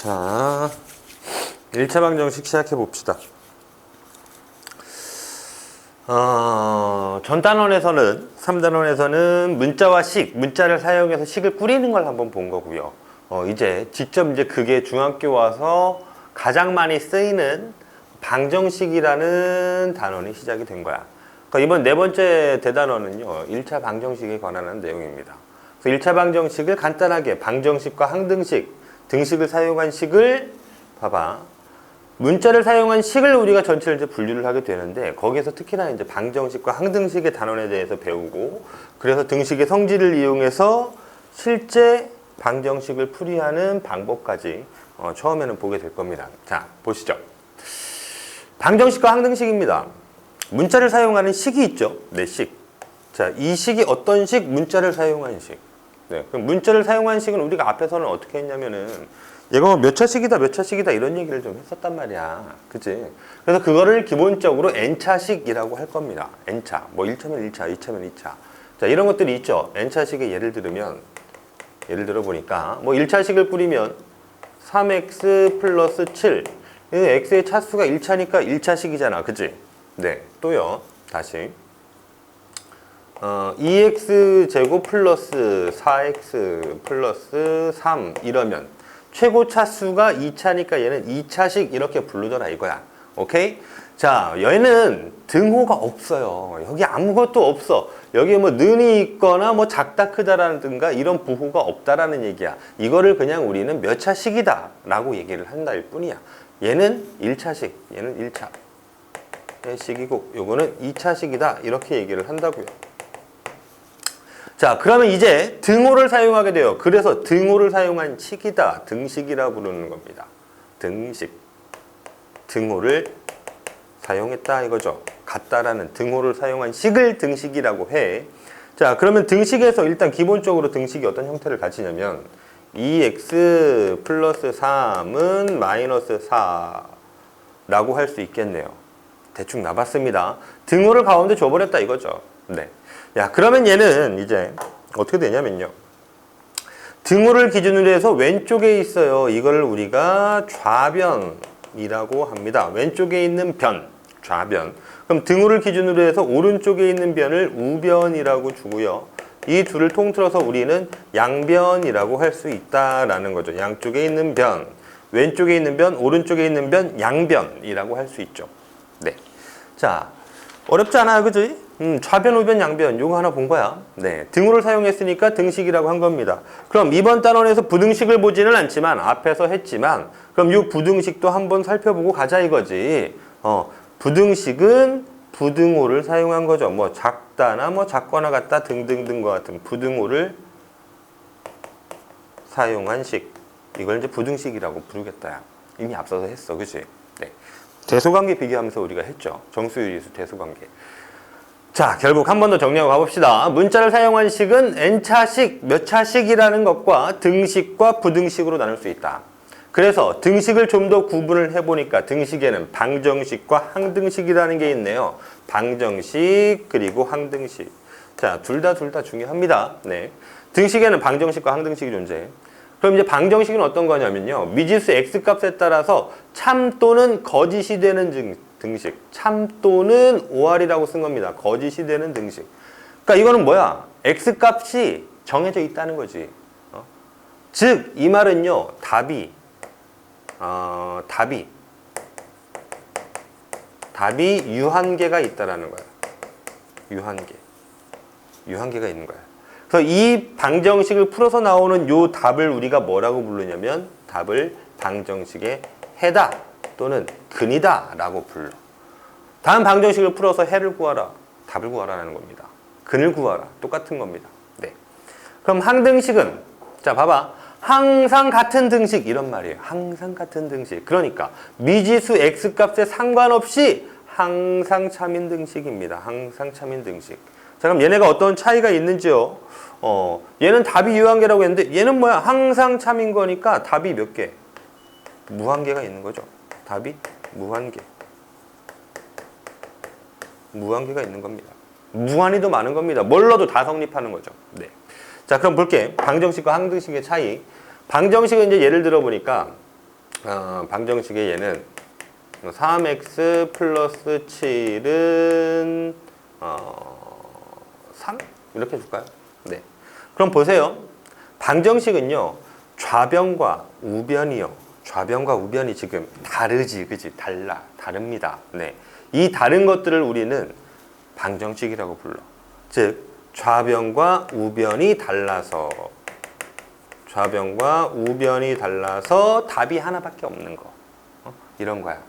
자, 1차 방정식 시작해 봅시다. 전 단원에서는, 3단원에서는 문자와 식, 문자를 사용해서 식을 꾸리는 걸 한번 본 거고요. 이제 직접 그게 중학교 와서 가장 많이 쓰이는 방정식이라는 단원이 시작이 된 거야. 그러니까 이번 네 번째 대단원은요, 1차 방정식에 관한 내용입니다. 그래서 1차 방정식을 간단하게 방정식과 항등식, 등식을 사용한 식을 봐봐. 문자를 사용한 식을 우리가 전체를 이제 분류를 하게 되는데, 거기에서 특히나 이제 방정식과 항등식의 단원에 대해서 배우고, 그래서 등식의 성질을 이용해서 실제 방정식을 풀이하는 방법까지 처음에는 보게 될 겁니다. 자, 보시죠. 방정식과 항등식입니다. 문자를 사용하는 식이 있죠. 네, 식. 자, 이 식이 어떤 식? 문자를 사용한 식. 네, 그럼 문자를 사용한 식은 우리가 앞에서는 어떻게 했냐면은, 얘가 몇 차식이다, 몇 차식이다 이런 얘기를 좀 했었단 말이야. 그치? 그래서 그거를 기본적으로 n차식이라고 할 겁니다. n차. 뭐 1차면 1차, 2차면 2차. 자, 이런 것들이 있죠. n차식의 예를 들어 보니까, 뭐 1차식을 뿌리면 3x 플러스 7. x의 차수가 1차니까 1차식이잖아. 그치? 네. 또요. 다시. 2x 제곱 플러스 4x 플러스 3 이러면 최고 차수가 2차니까 얘는 2차식 이렇게 부르더라 이거야. 오케이? 자, 얘는 등호가 없어요. 여기 아무것도 없어. 여기에 뭐 는이 있거나 뭐 작다 크다라든가 이런 부호가 없다라는 얘기야. 이거를 그냥 우리는 몇 차식이다 라고 얘기를 한다 일 뿐이야. 얘는 1차식, 얘는 1차 식이고 요거는 2차식이다 이렇게 얘기를 한다고요. 자, 그러면 이제 등호를 사용하게 돼요. 그래서 등호를 사용한 식이다, 등식이라 부르는 겁니다. 등식. 등호를 사용했다 이거죠. 같다라는 등호를 사용한 식을 등식이라고 해. 자, 그러면 등식에서 일단 기본적으로 등식이 어떤 형태를 가지냐면 2x 플러스 3은 마이너스 4라고 할 수 있겠네요. 대충 나봤습니다. 등호를 가운데 줘버렸다 이거죠. 네. 야, 그러면 얘는 이제 어떻게 되냐면요. 등호를 기준으로 해서 왼쪽에 있어요. 이걸 우리가 좌변이라고 합니다. 왼쪽에 있는 변, 좌변. 그럼 등호를 기준으로 해서 오른쪽에 있는 변을 우변이라고 주고요. 이 둘을 통틀어서 우리는 양변이라고 할 수 있다라는 거죠. 양쪽에 있는 변, 왼쪽에 있는 변, 오른쪽에 있는 변, 양변이라고 할 수 있죠. 네. 자, 어렵지 않아요, 그지? 좌변, 우변, 양변 요거 하나 본 거야. 네, 등호를 사용했으니까 등식이라고 한 겁니다. 그럼 이번 단원에서 부등식을 보지는 않지만 앞에서 했지만 그럼 이 부등식도 한번 살펴보고 가자 이거지. 부등식은 부등호를 사용한 거죠. 뭐 작다나 뭐 작거나 같다 등등등과 같은 부등호를 사용한 식. 이걸 이제 부등식이라고 부르겠다. 이미 앞서서 했어, 그치? 네. 대소관계 비교하면서 우리가 했죠. 정수유리수 대소관계. 자, 결국 한 번 더 정리하고 가봅시다. 문자를 사용한 식은 n차식, 몇 차식이라는 것과 등식과 부등식으로 나눌 수 있다. 그래서 등식을 좀 더 구분을 해보니까 등식에는 방정식과 항등식이라는 게 있네요. 방정식 그리고 항등식. 자, 둘 다 중요합니다. 네. 등식에는 방정식과 항등식이 존재해. 그럼 이제 방정식은 어떤 거냐면요. 미지수 x값에 따라서 참 또는 거짓이 되는 등식. 참 또는 OR이라고 쓴 겁니다. 거짓이 되는 등식. 그러니까 이거는 뭐야? x값이 정해져 있다는 거지. 즉, 이 말은요. 답이 유한계가 있다라는 거야. 유한계가 있는 거야. 그래서 이 방정식을 풀어서 나오는 요 답을 우리가 뭐라고 부르냐면 답을 방정식의 해다 또는 근이다 라고 불러. 다음 방정식을 풀어서 해를 구하라, 답을 구하라는 겁니다. 근을 구하라, 똑같은 겁니다. 네. 그럼 항등식은, 자 봐봐, 항상 같은 등식 이런 말이에요. 항상 같은 등식. 그러니까 미지수 x값에 상관없이 항상 참인 등식입니다. 항상 참인 등식. 자, 그럼 얘네가 어떤 차이가 있는지요? 얘는 답이 유한계라고 했는데 얘는 뭐야? 항상 참인 거니까 답이 몇 개? 무한계가 있는 거죠. 답이 무한계가 있는 겁니다. 무한히도 많은 겁니다. 뭘 넣어도 다 성립하는 거죠. 네. 자, 그럼 볼게. 방정식과 항등식의 차이. 방정식은 이제 예를 들어 보니까 방정식의 얘는 3x 플러스 7은 3? 이렇게 줄까요? 네. 그럼 보세요. 방정식은요, 좌변과 우변이요. 좌변과 우변이 지금 다르지, 그지? 다릅니다. 네. 이 다른 것들을 우리는 방정식이라고 불러. 즉, 좌변과 우변이 달라서 답이 하나밖에 없는 거. 이런 거야.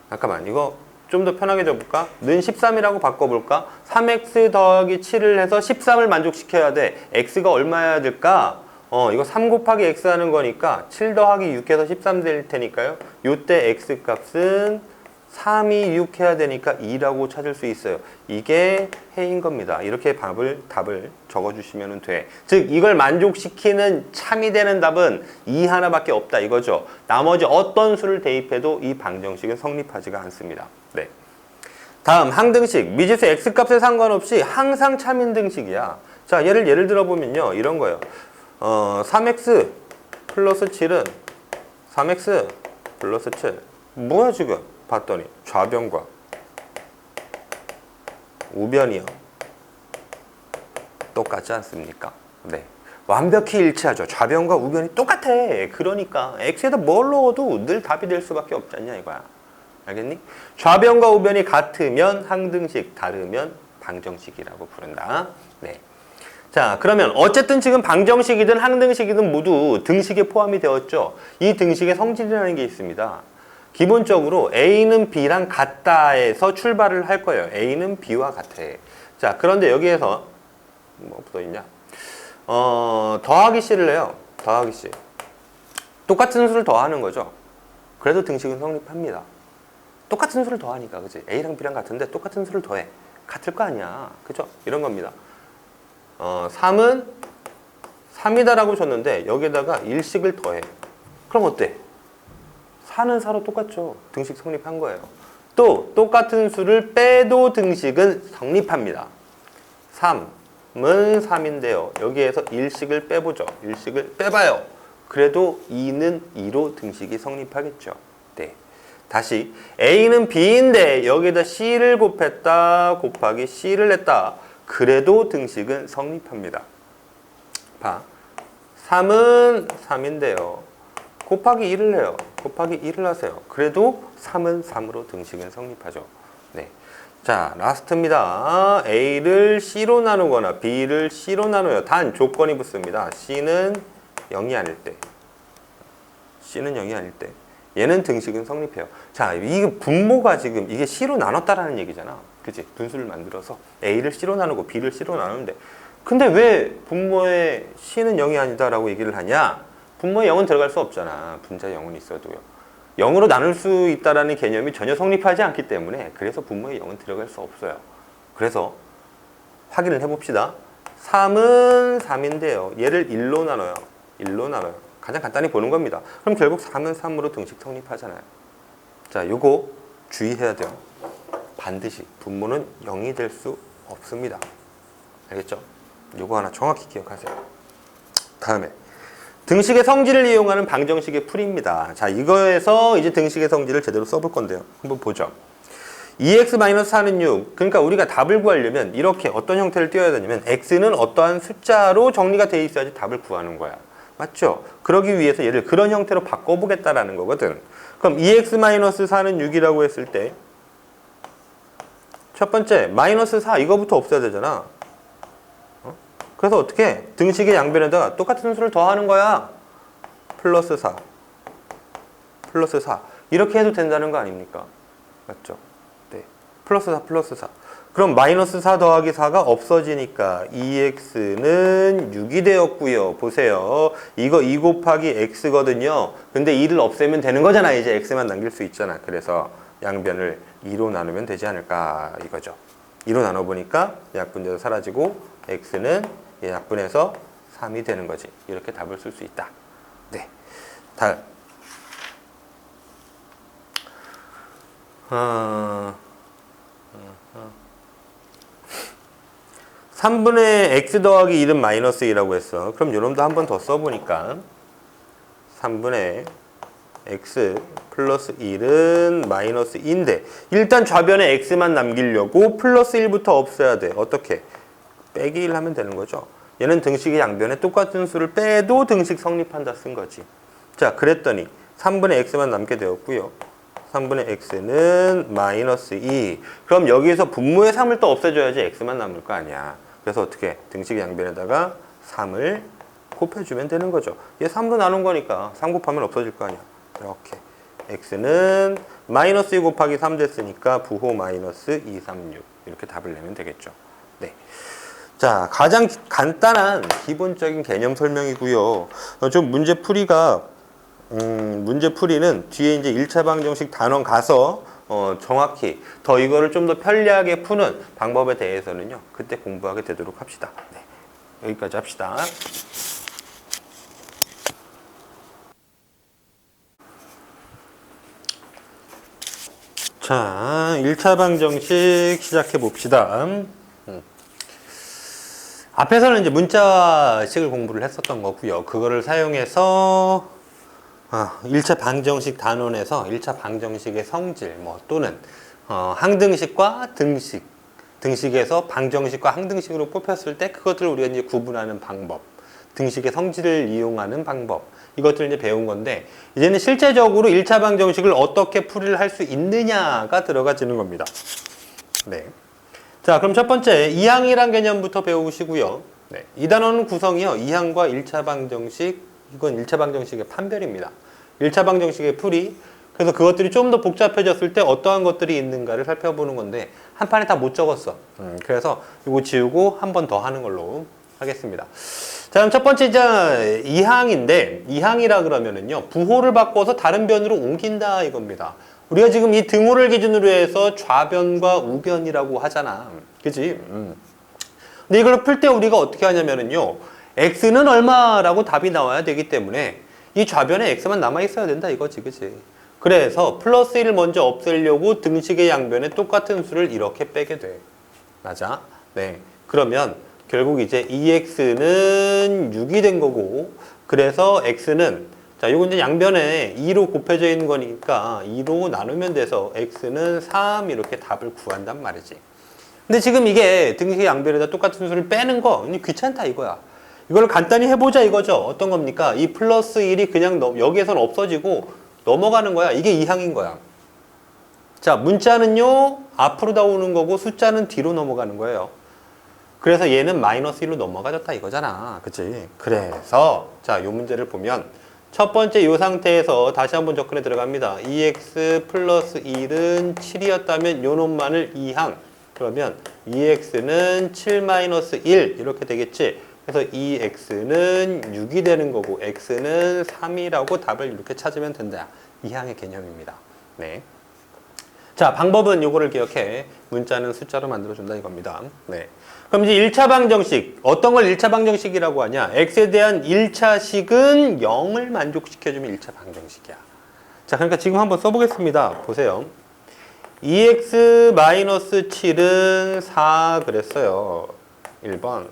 잠깐만, 이거 좀 더 편하게 적어볼까? 는 13이라고 바꿔볼까? 3x 더하기 7을 해서 13을 만족시켜야 돼. x가 얼마여야 될까? 이거 3 곱하기 x 하는 거니까 7 더하기 6해서 13 될 테니까요. 요때 x 값은 3이 6 해야 되니까 2라고 찾을 수 있어요. 이게 해인 겁니다. 이렇게 답을 적어주시면 돼. 즉, 이걸 만족시키는 참이 되는 답은 2 하나밖에 없다 이거죠. 나머지 어떤 수를 대입해도 이 방정식은 성립하지가 않습니다. 네. 다음, 항등식. 미지수 x값에 상관없이 항상 참인 등식이야. 자, 예를 들어보면요. 이런 거예요. 3x 플러스 7은 3x 플러스 7. 뭐야 지금? 봤더니 좌변과 우변이요. 똑같지 않습니까? 네. 완벽히 일치하죠. 좌변과 우변이 똑같아. 그러니까 x에다 뭘 넣어도 늘 답이 될 수밖에 없지 않냐 이거야. 알겠니? 좌변과 우변이 같으면 항등식, 다르면 방정식이라고 부른다. 네. 자, 그러면 어쨌든 지금 방정식이든 항등식이든 모두 등식에 포함이 되었죠. 이 등식의 성질이라는 게 있습니다. 기본적으로 A는 B랑 같다에서 출발을 할 거예요. A는 B와 같아. 자, 그런데 여기에서 뭐 붙어있냐? 더하기 C를 해요. 더하기 C. 똑같은 수를 더하는 거죠. 그래도 등식은 성립합니다. 똑같은 수를 더하니까, 그치? A랑 B랑 같은데 똑같은 수를 더해. 같을 거 아니야. 그죠? 이런 겁니다. 3은 3이다라고 줬는데 여기에다가 일식을 더해. 그럼 어때? 4는 4로 똑같죠. 등식 성립한 거예요. 또 똑같은 수를 빼도 등식은 성립합니다. 3은 3인데요. 여기에서 일식을 빼보죠. 일식을 빼봐요. 그래도 2는 2로 등식이 성립하겠죠. 네. 다시 A는 B인데 여기에다 C를 곱했다 곱하기 C를 했다. 그래도 등식은 성립합니다. 봐. 3은 3인데요. 곱하기 1을 해요. 곱하기 1을 하세요. 그래도 3은 3으로 등식은 성립하죠. 네. 자, 라스트입니다. A를 C로 나누거나 B를 C로 나눠요. 단 조건이 붙습니다. C는 0이 아닐 때. C는 0이 아닐 때. 얘는 등식은 성립해요. 자, 이 분모가 지금 이게 C로 나눴다라는 얘기잖아. 그치? 분수를 만들어서 A를 C로 나누고 B를 C로 나누는데 근데 왜 분모에 C는 0이 아니다라고 얘기를 하냐? 분모에 0은 들어갈 수 없잖아. 분자에 0은 있어도요. 0으로 나눌 수 있다라는 개념이 전혀 성립하지 않기 때문에 그래서 분모에 0은 들어갈 수 없어요. 그래서 확인을 해봅시다. 3은 3인데요. 얘를 1로 나눠요. 1로 나눠요. 가장 간단히 보는 겁니다. 그럼 결국 3은 3으로 등식 성립하잖아요. 자, 요거 주의해야 돼요. 반드시 분모는 0이 될 수 없습니다. 알겠죠? 요거 하나 정확히 기억하세요. 다음에 등식의 성질을 이용하는 방정식의 풀이입니다. 자, 이거에서 이제 등식의 성질을 제대로 써볼 건데요. 한번 보죠. 2x-4는 6. 그러니까 우리가 답을 구하려면 이렇게 어떤 형태를 띄워야 되냐면 x는 어떠한 숫자로 정리가 돼 있어야지 답을 구하는 거야. 맞죠? 그러기 위해서 얘를 그런 형태로 바꿔보겠다라는 거거든. 그럼 2x-4는 6이라고 했을 때 첫 번째, 마이너스 4 이거부터 없애야 되잖아. 그래서 어떻게? 등식의 양변에다가 똑같은 수를 더하는 거야. 플러스 4. 플러스 4. 이렇게 해도 된다는 거 아닙니까? 맞죠? 네. 플러스 4, 플러스 4. 그럼 마이너스 4 더하기 4가 없어지니까 2x는 6이 되었고요. 보세요. 이거 2 곱하기 x거든요. 근데 2를 없애면 되는 거잖아. 이제 x만 남길 수 있잖아. 그래서 양변을 2로 나누면 되지 않을까 이거죠. 2로 나눠보니까 약분돼서 사라지고 x는 약분해서 3이 되는 거지. 이렇게 답을 쓸 수 있다. 네. 다음. 3분의 x 더하기 1은 마이너스 2라고 했어. 그럼 요놈도 한 번 더 써보니까 3분의 x 플러스 1은 마이너스 2인데 일단 좌변에 x만 남기려고 플러스 1부터 없애야 돼. 어떻게? 빼기 1 하면 되는 거죠. 얘는 등식의 양변에 똑같은 수를 빼도 등식 성립한다 쓴 거지. 자, 그랬더니 3분의 x만 남게 되었고요. 3분의 x는 마이너스 2. 그럼 여기서 분모의 3을 또 없애줘야지 x만 남을 거 아니야. 그래서 어떻게? 등식의 양변에다가 3을 곱해주면 되는 거죠. 얘 3로 나눈 거니까 3 곱하면 없어질 거 아니야. 이렇게 x는 마이너스 2 곱하기 3 됐으니까 부호 마이너스 236 이렇게 답을 내면 되겠죠. 네. 자, 가장 간단한 기본적인 개념 설명이고요. 좀 문제 풀이는 뒤에 이제 1차 방정식 단원 가서 정확히 더 이거를 좀 더 편리하게 푸는 방법에 대해서는요. 그때 공부하게 되도록 합시다. 네. 여기까지 합시다. 자, 1차 방정식 시작해 봅시다. 앞에서는 이제 문자식을 공부를 했었던 거고요. 그거를 사용해서 1차 방정식 단원에서 1차 방정식의 성질 또는 항등식과 등식에서 방정식과 항등식으로 뽑혔을 때 그것들을 우리가 이제 구분하는 방법, 등식의 성질을 이용하는 방법, 이것들을 이제 배운 건데 이제는 실제적으로 1차 방정식을 어떻게 풀이를 할 수 있느냐가 들어가지는 겁니다. 네. 자, 그럼 첫 번째 이항이란 개념부터 배우시고요. 네. 이 단어는 구성이요. 이항과 1차 방정식, 이건 1차 방정식의 판별입니다. 1차 방정식의 풀이, 그래서 그것들이 좀 더 복잡해졌을 때 어떠한 것들이 있는가를 살펴보는 건데 한 판에 다 못 적었어. 그래서 이거 지우고 한 번 더 하는 걸로 하겠습니다. 자, 그럼 첫 번째 이제 이항인데 이항이라 그러면은요 부호를 바꿔서 다른 변으로 옮긴다 이겁니다. 우리가 지금 이 등호를 기준으로 해서 좌변과 우변이라고 하잖아. 그치? 근데 이걸 풀 때 우리가 어떻게 하냐면은요 x는 얼마라고 답이 나와야 되기 때문에 이 좌변에 x만 남아 있어야 된다 이거지. 그치? 그래서 플러스 1을 먼저 없애려고 등식의 양변에 똑같은 수를 이렇게 빼게 돼. 맞아? 네. 그러면 결국 이제 2x는 6이 된 거고, 그래서 x는, 자, 요거 이제 양변에 2로 곱해져 있는 거니까 2로 나누면 돼서 x는 3 이렇게 답을 구한단 말이지. 근데 지금 이게 등식의 양변에다 똑같은 수를 빼는 거 귀찮다 이거야. 이걸 간단히 해보자 이거죠. 어떤 겁니까? 이 플러스 1이 그냥 여기에선 없어지고 넘어가는 거야. 이게 이항인 거야. 자, 문자는요 앞으로 다 오는 거고 숫자는 뒤로 넘어가는 거예요. 그래서 얘는 마이너스 1로 넘어가졌다 이거잖아. 그치? 그래서 자, 요 문제를 보면 첫 번째 요 상태에서 다시 한번 접근해 들어갑니다. 2x 플러스 1은 7이었다면 요 놈만을 이항. 그러면 2x는 7 마이너스 1 이렇게 되겠지. 그래서 2x는 6이 되는 거고 x는 3이라고 답을 이렇게 찾으면 된다. 이항의 개념입니다. 네. 자, 방법은 요거를 기억해. 문자는 숫자로 만들어준다 이겁니다. 네. 그럼 이제 1차 방정식. 어떤 걸 1차 방정식이라고 하냐? x에 대한 1차식은 0을 만족시켜주면 1차 방정식이야. 자, 그러니까 지금 한번 써보겠습니다. 보세요. 2x-7은 4 그랬어요. 1번.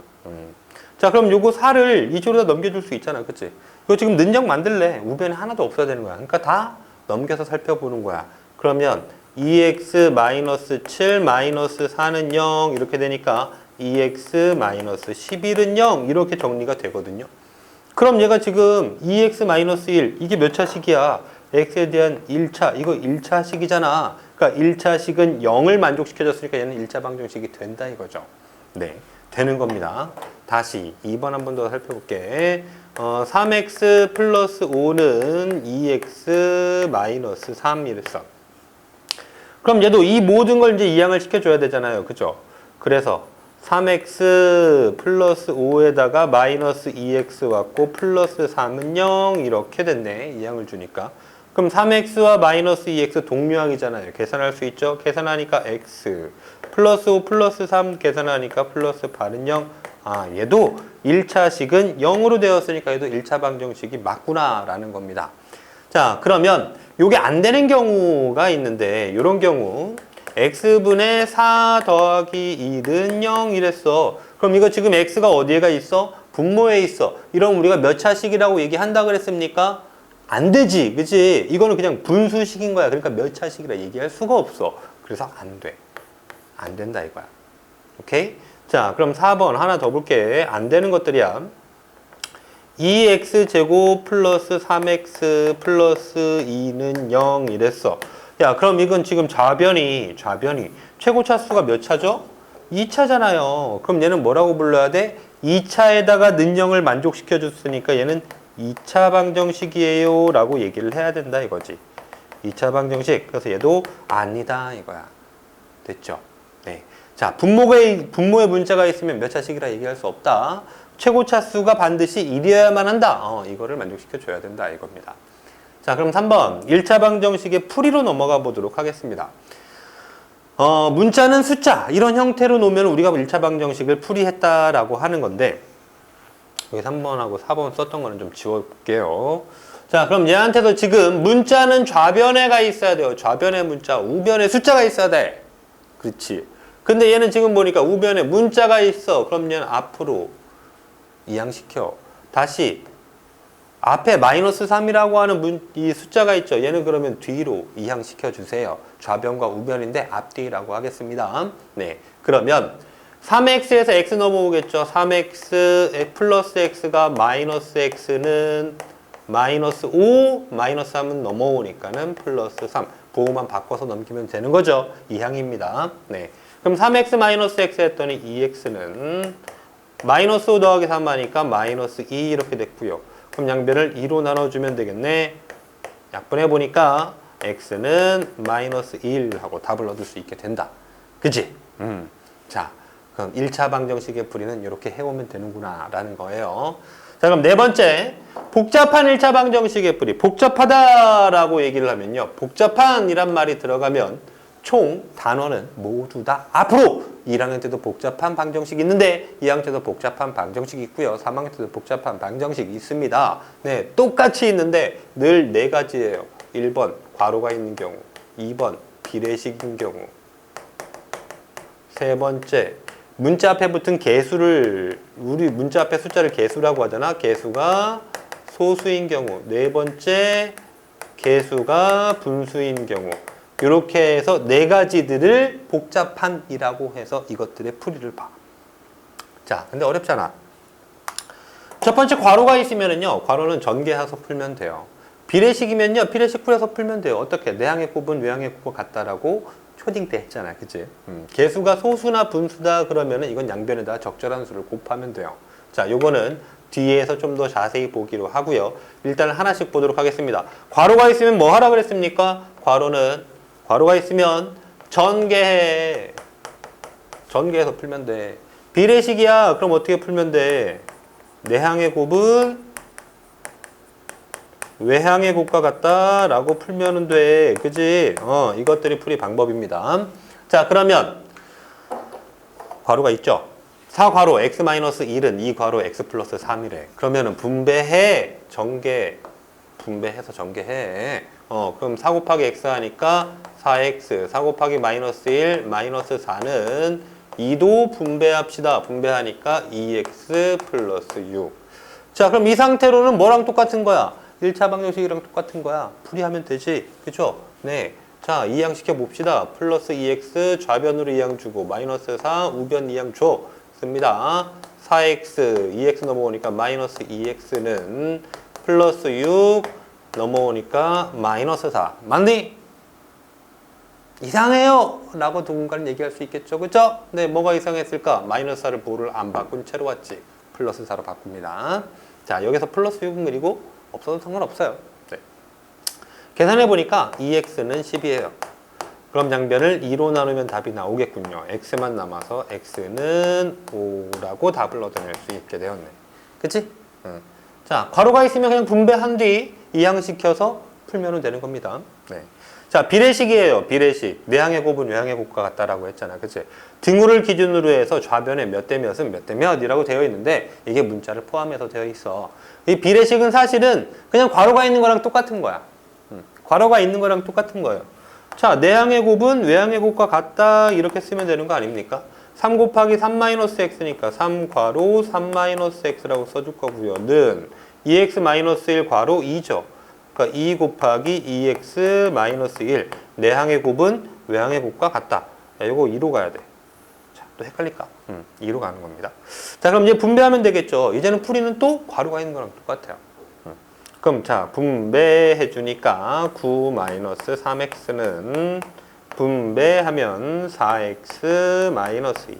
자, 그럼 요거 4를 이쪽으로 다 넘겨줄 수 있잖아. 그치? 이거 지금 는적 만들래. 우변에 하나도 없어야 되는 거야. 그러니까 다 넘겨서 살펴보는 거야. 그러면 2x-7 마이너스 4는 0 이렇게 되니까 2x-11은 0 이렇게 정리가 되거든요. 그럼 얘가 지금 2x-1 이게 몇 차식이야? x에 대한 1차 이거 1차식이잖아. 그러니까 1차식은 0을 만족시켜줬으니까 얘는 1차 방정식이 된다 이거죠. 네, 되는 겁니다. 다시 2번 한 번 더 살펴볼게. 3x 플러스 5는 2x 마이너스 3 이랬어. 그럼 얘도 이 모든 걸 이제 이항을 시켜줘야 되잖아요. 그죠? 그래서 3x 플러스 5에다가 마이너스 2x 왔고 플러스 3은 0 이렇게 됐네. 이항을 주니까. 그럼 3x와 마이너스 2x 동류항이잖아요. 계산할 수 있죠? 계산하니까 x 플러스 5 플러스 3 계산하니까 플러스 8은 0. 아, 얘도 1차식은 0으로 되었으니까 얘도 1차 방정식이 맞구나 라는 겁니다. 자, 그러면 요게 안 되는 경우가 있는데 요런 경우 x분의 4 더하기 1은 0 이랬어. 그럼 이거 지금 x가 어디에가 있어? 분모에 있어. 이러면 우리가 몇 차식이라고 얘기한다 그랬습니까? 안 되지, 그치? 이거는 그냥 분수식인 거야. 그러니까 몇 차식이라 얘기할 수가 없어. 그래서 안 돼. 안 된다 이거야. 오케이? 자, 그럼 4번 하나 더 볼게. 안 되는 것들이야. 2x제곱 플러스 3x 플러스 2는 0 이랬어. 야, 그럼 이건 지금 좌변이 최고 차수가 몇 차죠? 2차잖아요. 그럼 얘는 뭐라고 불러야 돼? 2차에다가 는 0을 만족시켜 줬으니까 얘는 2차 방정식이에요 라고 얘기를 해야 된다 이거지. 2차 방정식. 그래서 얘도 아니다 이거야. 됐죠? 네. 자, 분모의 문자가 있으면 몇 차식이라 얘기할 수 없다. 최고 차수가 반드시 1이어야만 한다. 이거를 만족시켜 줘야 된다 이겁니다. 자, 그럼 3번 1차 방정식의 풀이로 넘어가 보도록 하겠습니다. 문자는 숫자 이런 형태로 놓으면 우리가 1차 방정식을 풀이했다라고 하는 건데 여기 3번하고 4번 썼던 거는 좀 지워볼게요. 자, 그럼 얘한테도 지금 문자는 좌변에 가 있어야 돼요. 좌변에 문자, 우변에 숫자가 있어야 돼. 그렇지. 근데 얘는 지금 보니까 우변에 문자가 있어. 그럼 얘는 앞으로 이항시켜. 다시 앞에 마이너스 3이라고 하는 이 숫자가 있죠. 얘는 그러면 뒤로 이항시켜 주세요. 좌변과 우변인데 앞뒤라고 하겠습니다. 네, 그러면 3x에서 x 넘어오겠죠. 3x 플러스 x가 마이너스 x는 마이너스 5, 마이너스 3은 넘어오니까는 플러스 3. 부호만 바꿔서 넘기면 되는 거죠. 이항입니다. 네, 그럼 3x 마이너스 x 했더니 2x는 마이너스 5 더하기 3 하니까 마이너스 2 이렇게 됐고요. 그럼 양변을 2로 나눠주면 되겠네. 약분해보니까 x는 마이너스 1하고 답을 얻을 수 있게 된다. 그치? 자, 그럼 1차 방정식의 풀이는 이렇게 해오면 되는구나 라는 거예요. 자, 그럼 네 번째 복잡한 1차 방정식의 풀이. 복잡하다라고 얘기를 하면요, 복잡한이란 말이 들어가면 총 단원은 모두 다 앞으로 1학년 때도 복잡한 방정식이 있는데 2학년 때도 복잡한 방정식이 있고요. 3학년 때도 복잡한 방정식이 있습니다. 네, 똑같이 있는데 늘 네 가지예요. 1번 괄호가 있는 경우, 2번 비례식인 경우, 세 번째 문자 앞에 붙은 개수를, 우리 문자 앞에 숫자를 개수라고 하잖아. 개수가 소수인 경우, 네 번째 개수가 분수인 경우. 이렇게 해서 네 가지들을 복잡한이라고 해서 이것들의 풀이를 봐. 자, 근데 어렵잖아. 첫 번째 괄호가 있으면은요, 괄호는 전개해서 풀면 돼요. 비례식이면요, 비례식 풀어서 풀면 돼요. 어떻게? 내항의 곱은 외항의 곱과 같다라고 초딩 때 했잖아, 그치? 개수가 소수나 분수다 그러면은 이건 양변에다 적절한 수를 곱하면 돼요. 자, 요거는 뒤에서 좀 더 자세히 보기로 하고요. 일단 하나씩 보도록 하겠습니다. 괄호가 있으면 뭐 하라 그랬습니까? 괄호가 있으면 전개해. 전개해서 풀면 돼. 비례식이야. 그럼 어떻게 풀면 돼? 내항의 곱은 외항의 곱과 같다 라고 풀면 돼. 그지? 이것들이 풀이 방법입니다. 자, 그러면 괄호가 있죠? 4괄호 x-1은 2괄호 x 플러스 3이래. 그러면은 분배해. 분배해서 전개해. 그럼 4 곱하기 x 하니까 4x, 4 곱하기 마이너스 1, 마이너스 4는 2도 분배합시다. 분배하니까 2x 플러스 6. 자, 그럼 이 상태로는 뭐랑 똑같은 거야? 1차 방정식이랑 똑같은 거야. 풀이하면 되지. 그쵸? 네. 자, 이항 시켜 봅시다. 플러스 2x 좌변으로 이항 주고 마이너스 4 우변 이항 줘. 씁니다. 4x, 2x 넘어오니까 마이너스 2x는 플러스 6 넘어오니까 마이너스 4. 맞니? 이상해요! 라고 누군가는 얘기할 수 있겠죠. 그쵸? 네, 뭐가 이상했을까? 마이너스 4를 보호를 안 바꾼 채로 왔지. 플러스 4로 바꿉니다. 자, 여기서 플러스 6은 그리고 없어도 상관없어요. 네. 계산해보니까 2x는 10이에요. 그럼 양변을 2로 나누면 답이 나오겠군요. x만 남아서 x는 5라고 답을 얻어낼 수 있게 되었네. 그치? 자, 괄호가 있으면 그냥 분배한 뒤 이항시켜서 풀면 되는 겁니다. 네. 자, 비례식이에요. 비례식. 내항의 곱은 외항의 곱과 같다라고 했잖아. 그치? 등호를 기준으로 해서 좌변에 몇 대 몇은 몇 대 몇이라고 되어 있는데 이게 문자를 포함해서 되어 있어. 이 비례식은 사실은 그냥 괄호가 있는 거랑 똑같은 거야. 괄호가 있는 거랑 똑같은 거예요. 자, 내항의 곱은 외항의 곱과 같다 이렇게 쓰면 되는 거 아닙니까? 3 곱하기 3-x니까 3 괄호 3-x라고 써줄 거고요. 는 2x-1 괄호 2죠. 그러니까 2 곱하기 2x 마이너스 1. 내항의 곱은 외항의 곱과 같다. 야, 이거 2로 가야 돼. 자, 또 헷갈릴까? 2로 가는 겁니다. 자, 그럼 이제 분배하면 되겠죠. 이제는 풀이는 또 괄호가 있는 거랑 똑같아요. 그럼 자, 분배해 주니까 9 마이너스 3x는 분배하면 4x 마이너스 2.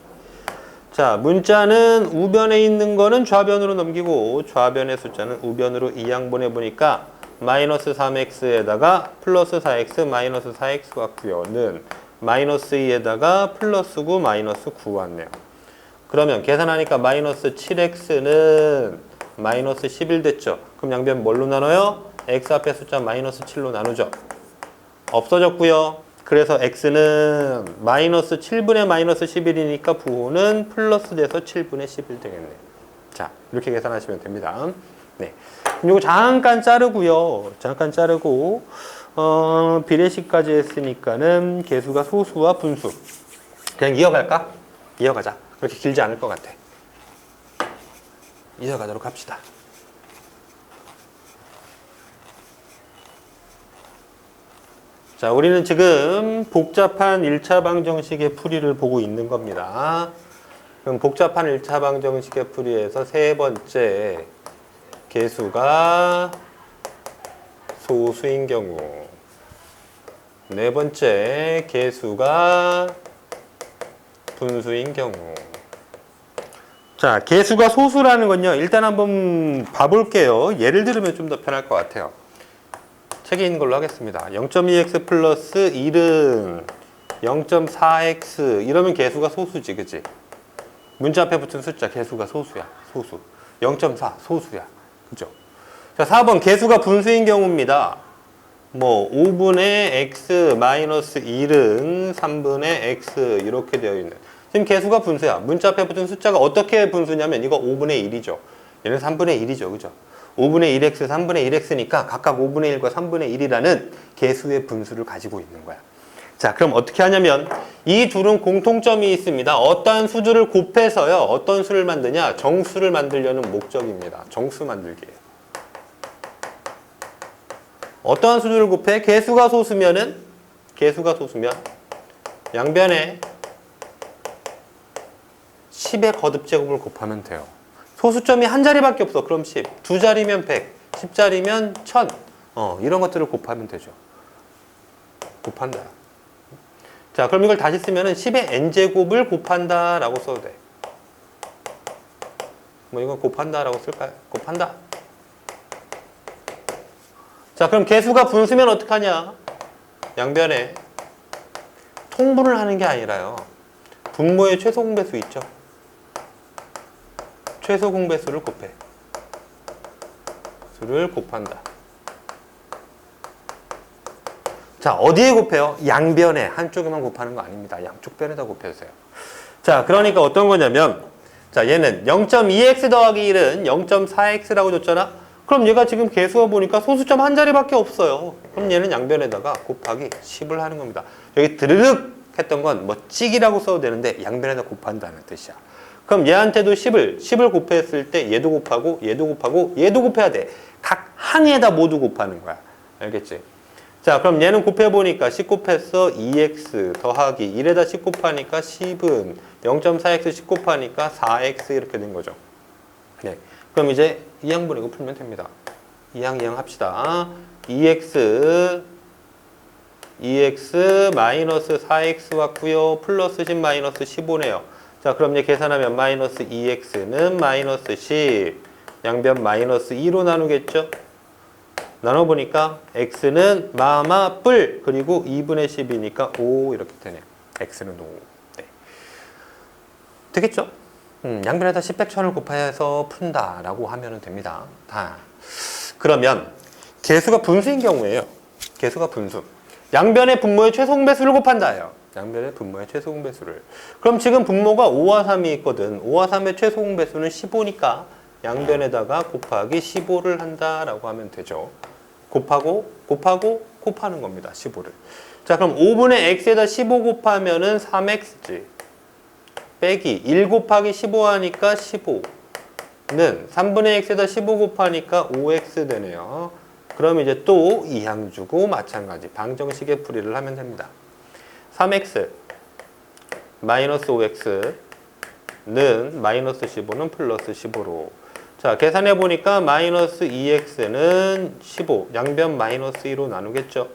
자, 문자는 우변에 있는 거는 좌변으로 넘기고 좌변의 숫자는 우변으로 이항분해 보니까 마이너스 3x에다가 플러스 4x 마이너스 4x 왔고요. 는 마이너스 2에다가 플러스 9 마이너스 9 왔네요. 그러면 계산하니까 마이너스 7x는 마이너스 11 됐죠. 그럼 양변 뭘로 나눠요? x 앞에 숫자 마이너스 7로 나누죠. 없어졌고요. 그래서 x는 마이너스 7분의 마이너스 11이니까 부호는 플러스 돼서 7분의 11 되겠네요. 자, 이렇게 계산하시면 됩니다. 네. 그럼 이거 잠깐 자르고요. 잠깐 자르고, 비례식까지 했으니까는 개수가 소수와 분수. 그냥 이어갈까? 이어가자. 그렇게 길지 않을 것 같아. 이어가도록 합시다. 자, 우리는 지금 복잡한 1차 방정식의 풀이를 보고 있는 겁니다. 그럼 복잡한 1차 방정식의 풀이에서 세 번째 개수가 소수인 경우, 네 번째 개수가 분수인 경우. 자, 개수가 소수라는 건요, 일단 한번 봐볼게요. 예를 들으면 좀 더 편할 것 같아요. 책에 있는 걸로 하겠습니다. 0.2x 플러스 1은 0.4x 이러면 개수가 소수지, 그치? 문자 앞에 붙은 숫자 개수가 소수야, 소수. 0.4 소수야, 그죠? 자, 4번 개수가 분수인 경우입니다. 뭐 5분의 x 마이너스 1은 3분의 x 이렇게 되어 있는. 지금 개수가 분수야. 문자 앞에 붙은 숫자가 어떻게 분수냐면 이거 5분의 1이죠. 얘는 3분의 1이죠, 그죠? 5분의 1x, 3분의 1x니까 각각 5분의 1과 3분의 1이라는 개수의 분수를 가지고 있는 거야. 자, 그럼 어떻게 하냐면 이 둘은 공통점이 있습니다. 어떠한 수들을 곱해서요. 어떤 수를 만드냐? 정수를 만들려는 목적입니다. 정수 만들기예요. 어떠한 수들을 곱해? 개수가 소수면 양변에 10의 거듭제곱을 곱하면 돼요. 소수점이 한 자리밖에 없어. 그럼 10. 두 자리면 100. 10자리면 1000. 이런 것들을 곱하면 되죠. 곱한다. 자, 그럼 이걸 다시 쓰면은 10의 n제곱을 곱한다 라고 써도 돼. 뭐 이건 곱한다 라고 쓸까요? 곱한다. 자, 그럼 개수가 분수면 어떡하냐? 양변에 통분을 하는 게 아니라요. 분모의 최소 공배수 있죠? 최소 공배수를 곱해. 수를 곱한다. 자, 어디에 곱해요? 양변에. 한쪽에만 곱하는 거 아닙니다. 양쪽 변에다 곱해주세요. 자, 그러니까 어떤 거냐면, 자, 얘는 0.2x 더하기 1은 0.4x라고 줬잖아? 그럼 얘가 지금 개수어 보니까 소수점 한 자리밖에 없어요. 그럼 얘는 양변에다가 곱하기 10을 하는 겁니다. 여기 드르륵 했던 건 뭐 찍이라고 써도 되는데 양변에다 곱한다는 뜻이야. 그럼 얘한테도 10을 곱했을 때 얘도 곱하고 얘도 곱하고 얘도 곱해야 돼. 각 항에다 모두 곱하는 거야. 알겠지? 자, 그럼 얘는 곱해보니까 10 곱했어 2x 더하기 1에다 10 곱하니까 10은 0.4x 10 곱하니까 4x 이렇게 된 거죠. 네. 그럼 이제 이항분 이거 풀면 됩니다. 이항 합시다. 2x 마이너스 4x 왔고요. 플러스 10 마이너스 15네요. 자, 그럼 이제 계산하면 마이너스 2x는 마이너스 10 양변 마이너스 2로 나누겠죠? 나눠보니까 x는 마마 뿔 그리고 2분의 10이니까 5 이렇게 되네요. x는 5. 네. 되겠죠? 양변에다 10백 천을 곱해서 푼다라고 하면 됩니다. 그러면 개수가 분수인 경우에요. 개수가 분수. 양변의 분모의 최소 공배수를 곱한다예요. 양변의 분모의 최소 공배수를. 그럼 지금 분모가 5와 3이 있거든. 5와 3의 최소 공배수는 15니까 양변에다가 곱하기 15를 한다라고 하면 되죠. 곱하는 겁니다. 15를. 자, 그럼 5분의 x에다 15 곱하면은 3x지. 빼기 1 곱하기 15 하니까 15는 3분의 x에다 15 곱하니까 5x 되네요. 그럼 이제 또 이항 주고 마찬가지 방정식의 풀이를 하면 됩니다. 3x 마이너스 5x는 마이너스 15는 플러스 15로. 자, 계산해 보니까 마이너스 2x는 15, 양변 마이너스 2로 나누겠죠.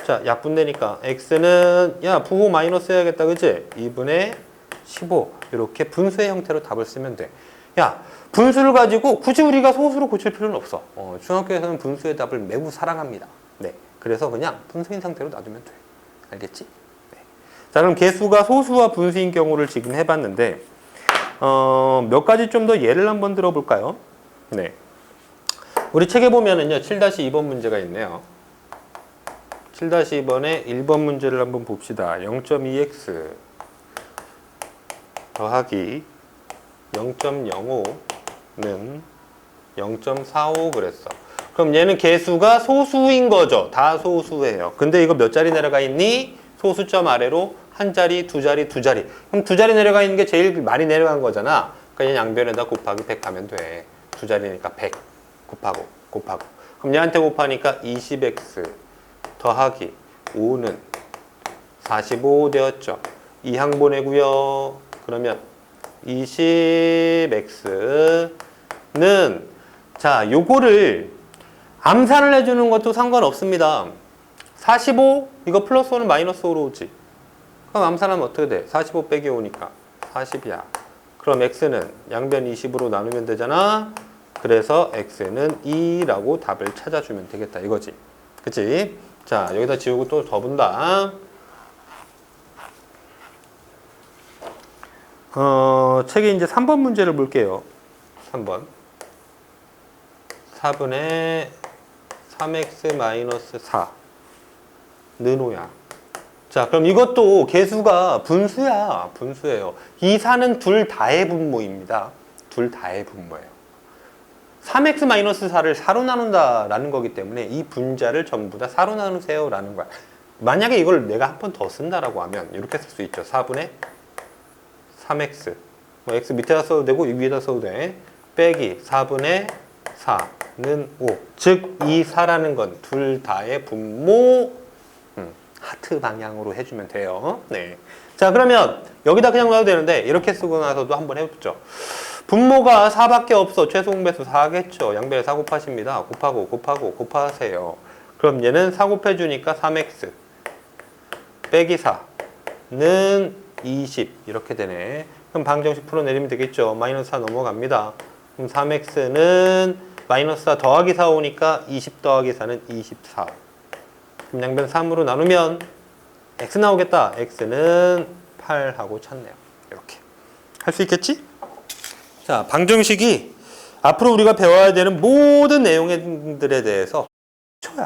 자, 약분되니까 x는 부호 마이너스 해야겠다, 그치? 2분의 15 이렇게 분수의 형태로 답을 쓰면 돼. 분수를 가지고 굳이 우리가 소수로 고칠 필요는 없어. 중학교에서는 분수의 답을 매우 사랑합니다. 네, 그래서 그냥 분수인 상태로 놔두면 돼. 알겠지? 네. 자, 그럼 개수가 소수와 분수인 경우를 지금 해봤는데 몇 가지 좀 더 예를 한번 들어볼까요? 네, 우리 책에 보면은요 7-2번 문제가 있네요. 7-2번의 1번 문제를 한번 봅시다. 0.2x 더하기 0.05는 0.45 그랬어. 그럼 얘는 개수가 소수인 거죠. 다 소수예요. 근데 이거 몇 자리 내려가 있니? 소수점 아래로 한 자리, 두 자리, 두 자리. 그럼 두 자리 내려가 있는 게 제일 많이 내려간 거잖아. 그러니까 얘 양변에다 곱하기 100 하면 돼. 두 자리니까 100 곱하고. 그럼 얘한테 곱하니까 20x 더하기 5는 45 되었죠. 이 항 보내고요. 그러면 20x는 자, 요거를 암산을 해주는 것도 상관없습니다. 45 이거 플러스 5는 마이너스 5로 오지. 그럼 암산하면 어떻게 돼? 45 빼기 5니까 40이야. 그럼 x는 양변 20으로 나누면 되잖아. 그래서 x는 2라고 답을 찾아주면 되겠다 이거지. 그치? 자, 여기다 지우고 또 더 본다. 책에 이제 3번 문제를 볼게요. 3번. 4분의 3x-4는 5야. 자, 그럼 이것도 개수가 분수예요. 이 4는 둘 다의 분모입니다. 둘 다의 분모예요. 3x-4를 4로 나눈다라는 거기 때문에 이 분자를 전부 다 4로 나누세요 라는 거야. 만약에 이걸 내가 한 번 더 쓴다라고 하면 이렇게 쓸 수 있죠. 4분의 3x 뭐 x 밑에다 써도 되고 위에다 써도 돼. 빼기 4분의 4는 5. 즉 이 4라는 건 둘 다의 분모 하트 방향으로 해주면 돼요. 네. 자, 그러면 여기다 그냥 놔도 되는데 이렇게 쓰고 나서도 한번 해보죠. 분모가 4밖에 없어. 최소 공배수 4겠죠. 양변에 4 곱하십니다. 곱하세요. 그럼 얘는 4 곱해주니까 3x 빼기 4는 20 이렇게 되네. 그럼 방정식 풀어내리면 되겠죠. 마이너스 4 넘어갑니다. 그럼 3x는 마이너스 4 더하기 4 오니까 20 더하기 4는 24. 그럼 양변 3으로 나누면 x 나오겠다. x는 8하고 찾네요. 이렇게 할 수 있겠지? 자, 방정식이 앞으로 우리가 배워야 되는 모든 내용들에 대해서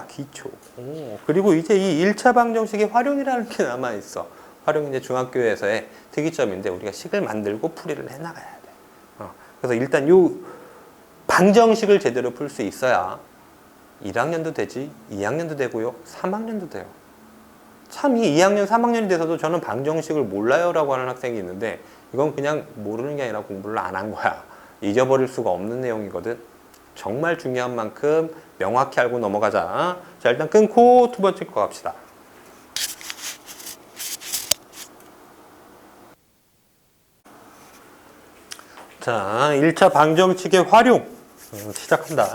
기초. 그리고 이제 이 1차 방정식의 활용이라는 게 남아있어. 활용이 이제 중학교에서의 특이점인데 우리가 식을 만들고 풀이를 해나가야 돼. 그래서 일단 요 방정식을 제대로 풀 수 있어야 1학년도 되지, 2학년도 되고요, 3학년도 돼요. 참 이 2학년, 3학년이 돼서도 저는 방정식을 몰라요 라고 하는 학생이 있는데 이건 그냥 모르는 게 아니라 공부를 안 한 거야. 잊어버릴 수가 없는 내용이거든. 정말 중요한 만큼 명확히 알고 넘어가자. 자, 일단 끊고 두 번째 거 갑시다. 자, 1차 방정식의 활용 시작한다.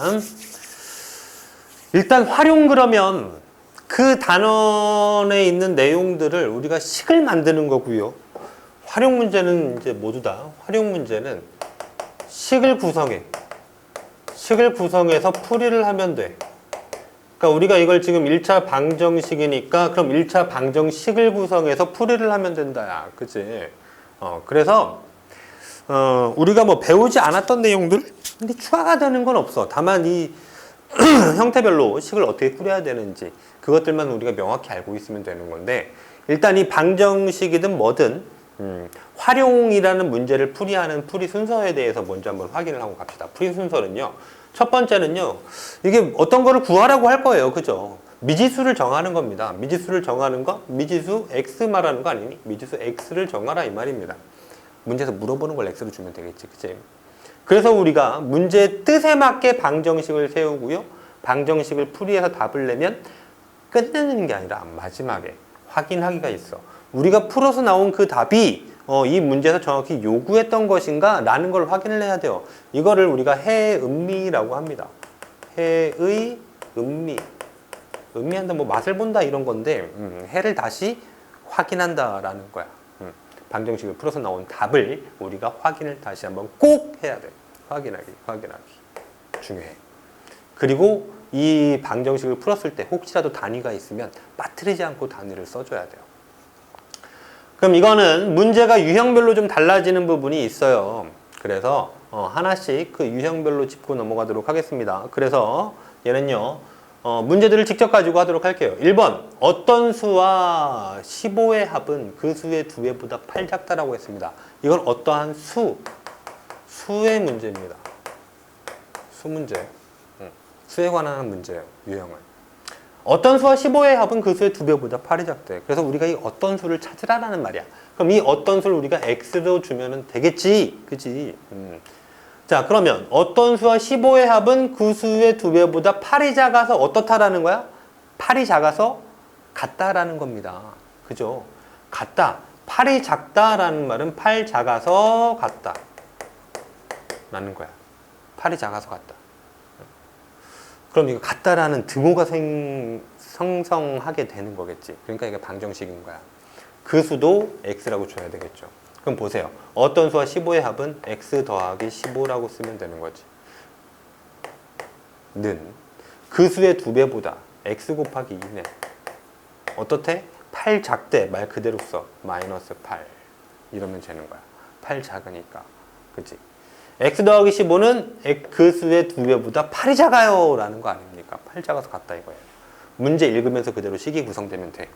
일단 활용 그러면 그 단원에 있는 내용들을 우리가 식을 만드는 거고요. 활용 문제는 이제 모두 다 활용 문제는 식을 구성해서 풀이를 하면 돼. 그러니까 우리가 이걸 지금 1차 방정식이니까 그럼 1차 방정식을 구성해서 풀이를 하면 된다. 그치? 그래서 우리가 뭐 배우지 않았던 내용들 근데 추가가 되는 건 없어. 다만 이 형태별로 식을 어떻게 풀어야 되는지 그것들만 우리가 명확히 알고 있으면 되는 건데 일단 이 방정식이든 뭐든 활용이라는 문제를 풀이하는 풀이 순서에 대해서 먼저 한번 확인을 하고 갑시다. 풀이 순서는요. 첫 번째는요. 이게 어떤 거를 구하라고 할 거예요. 그죠? 미지수를 정하는 겁니다. 미지수를 정하는 거? 미지수 x 말하는 거 아니니? 미지수 x를 정하라 이 말입니다. 문제에서 물어보는 걸 x로 주면 되겠지. 그치? 그래서 우리가 문제의 뜻에 맞게 방정식을 세우고요. 방정식을 풀이해서 답을 내면 끝내는 게 아니라 마지막에 확인하기가 있어. 우리가 풀어서 나온 그 답이 이 문제에서 정확히 요구했던 것인가 라는 걸 확인을 해야 돼요. 이거를 우리가 해음미라고 합니다. 해의 음미. 음미한다, 뭐 맛을 본다 이런 건데 해를 다시 확인한다라는 거야. 방정식을 풀어서 나온 답을 우리가 확인을 다시 한번 꼭 해야 돼. 확인하기. 중요해. 그리고 이 방정식을 풀었을 때 혹시라도 단위가 있으면 빠뜨리지 않고 단위를 써줘야 돼요. 그럼 이거는 문제가 유형별로 좀 달라지는 부분이 있어요. 그래서 하나씩 그 유형별로 짚고 넘어가도록 하겠습니다. 그래서 얘는요, 문제들을 직접 가지고 하도록 할게요. 1번, 어떤 수와 15의 합은 그 수의 2배보다 8 작다라고 했습니다. 이건 어떠한 수의 문제입니다. 수 문제. 수에 관한 문제예요. 유형은. 어떤 수와 15의 합은 그 수의 2배보다 8이 작대. 그래서 우리가 이 어떤 수를 찾으라는 말이야. 그럼 이 어떤 수를 우리가 x로 주면 되겠지. 그치? 자, 그러면 어떤 수와 15의 합은 그 수의 2배보다 8이 작아서 어떻다라는 거야? 8이 작아서 같다라는 겁니다. 그죠? 같다. 8이 작다라는 말은 8 작아서 같다 라는 거야. 8이 작아서 같다. 그럼 이거 같다라는 등호가 생성하게 되는 거겠지. 그러니까 이게 방정식인 거야. 그 수도 x라고 줘야 되겠죠. 그럼 보세요. 어떤 수와 15의 합은 x 더하기 15라고 쓰면 되는 거지. 는 그 수의 2배보다 x 곱하기 2네. 어떻대? 8 작대. 말 그대로 써. 마이너스 8. 이러면 되는 거야. 8 작으니까. 그치? x 더하기 15는 그 수의 2배보다 8이 작아요 라는 거 아닙니까? 8 작아서 같다 이거예요. 문제 읽으면서 그대로 식이 구성되면 돼.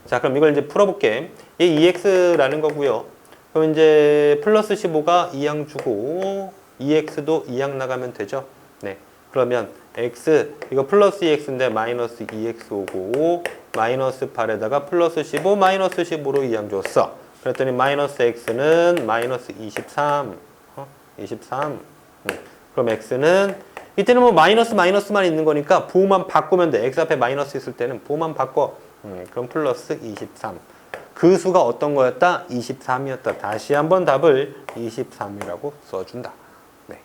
자, 그럼 이걸 이제 풀어볼게. 얘 2x라는 거고요. 그럼 이제 플러스 15가 2항 주고 2x도 2항 나가면 되죠. 네. 그러면 x 이거 플러스 2x인데 마이너스 2x 오고 마이너스 8에다가 플러스 15 마이너스 15로 2항 줬어. 그랬더니 마이너스 x는 마이너스 23. 23. 그럼 x는 이때는 뭐 마이너스만 있는 거니까 부호만 바꾸면 돼. x 앞에 마이너스 있을 때는 부호만 바꿔. 그럼 플러스 23. 그 수가 어떤 거였다? 23이었다. 다시 한번 답을 23이라고 써준다. 네.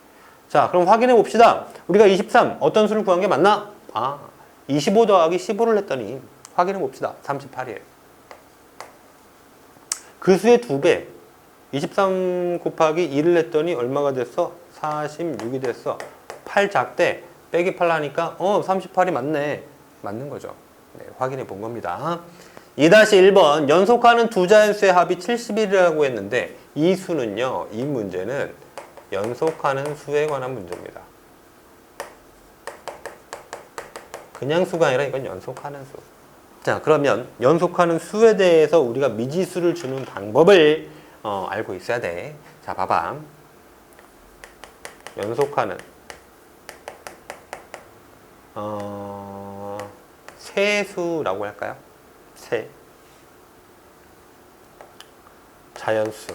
자, 그럼 확인해 봅시다. 우리가 23 어떤 수를 구한 게 맞나? 25 더하기 15를 했더니 확인해 봅시다. 38이에요. 그 수의 2배. 23 곱하기 2를 했더니 얼마가 됐어? 46이 됐어. 8 작대. 빼기 8 하니까 38이 맞네. 맞는 거죠. 네, 확인해 본 겁니다. 2-1번 연속하는 두 자연수의 합이 71이라고 했는데 이 수는요, 이 문제는 연속하는 수에 관한 문제입니다. 그냥 수가 아니라 이건 연속하는 수. 자, 그러면 연속하는 수에 대해서 우리가 미지수를 주는 방법을 알고 있어야 돼. 자, 봐봐. 연속하는 세수라고 할까요? 자연수.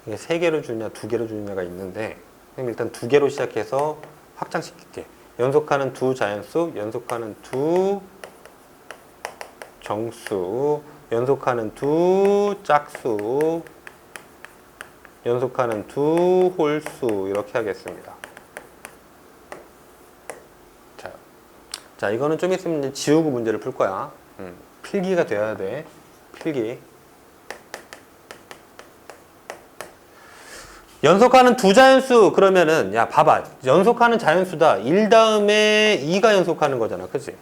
이게 3개로 주냐 2개로 주냐가 있는데 일단 2개로 시작해서 확장시킬게. 연속하는 두 자연수, 연속하는 두 정수, 연속하는 두 짝수, 연속하는 두 홀수 이렇게 하겠습니다. 자, 이거는 좀 있으면 이제 지우고 문제를 풀 거야. 필기가 돼야 돼. 필기. 연속하는 두 자연수 그러면은 야 봐봐. 연속하는 자연수다. 1 다음에 2가 연속하는 거잖아. 그치?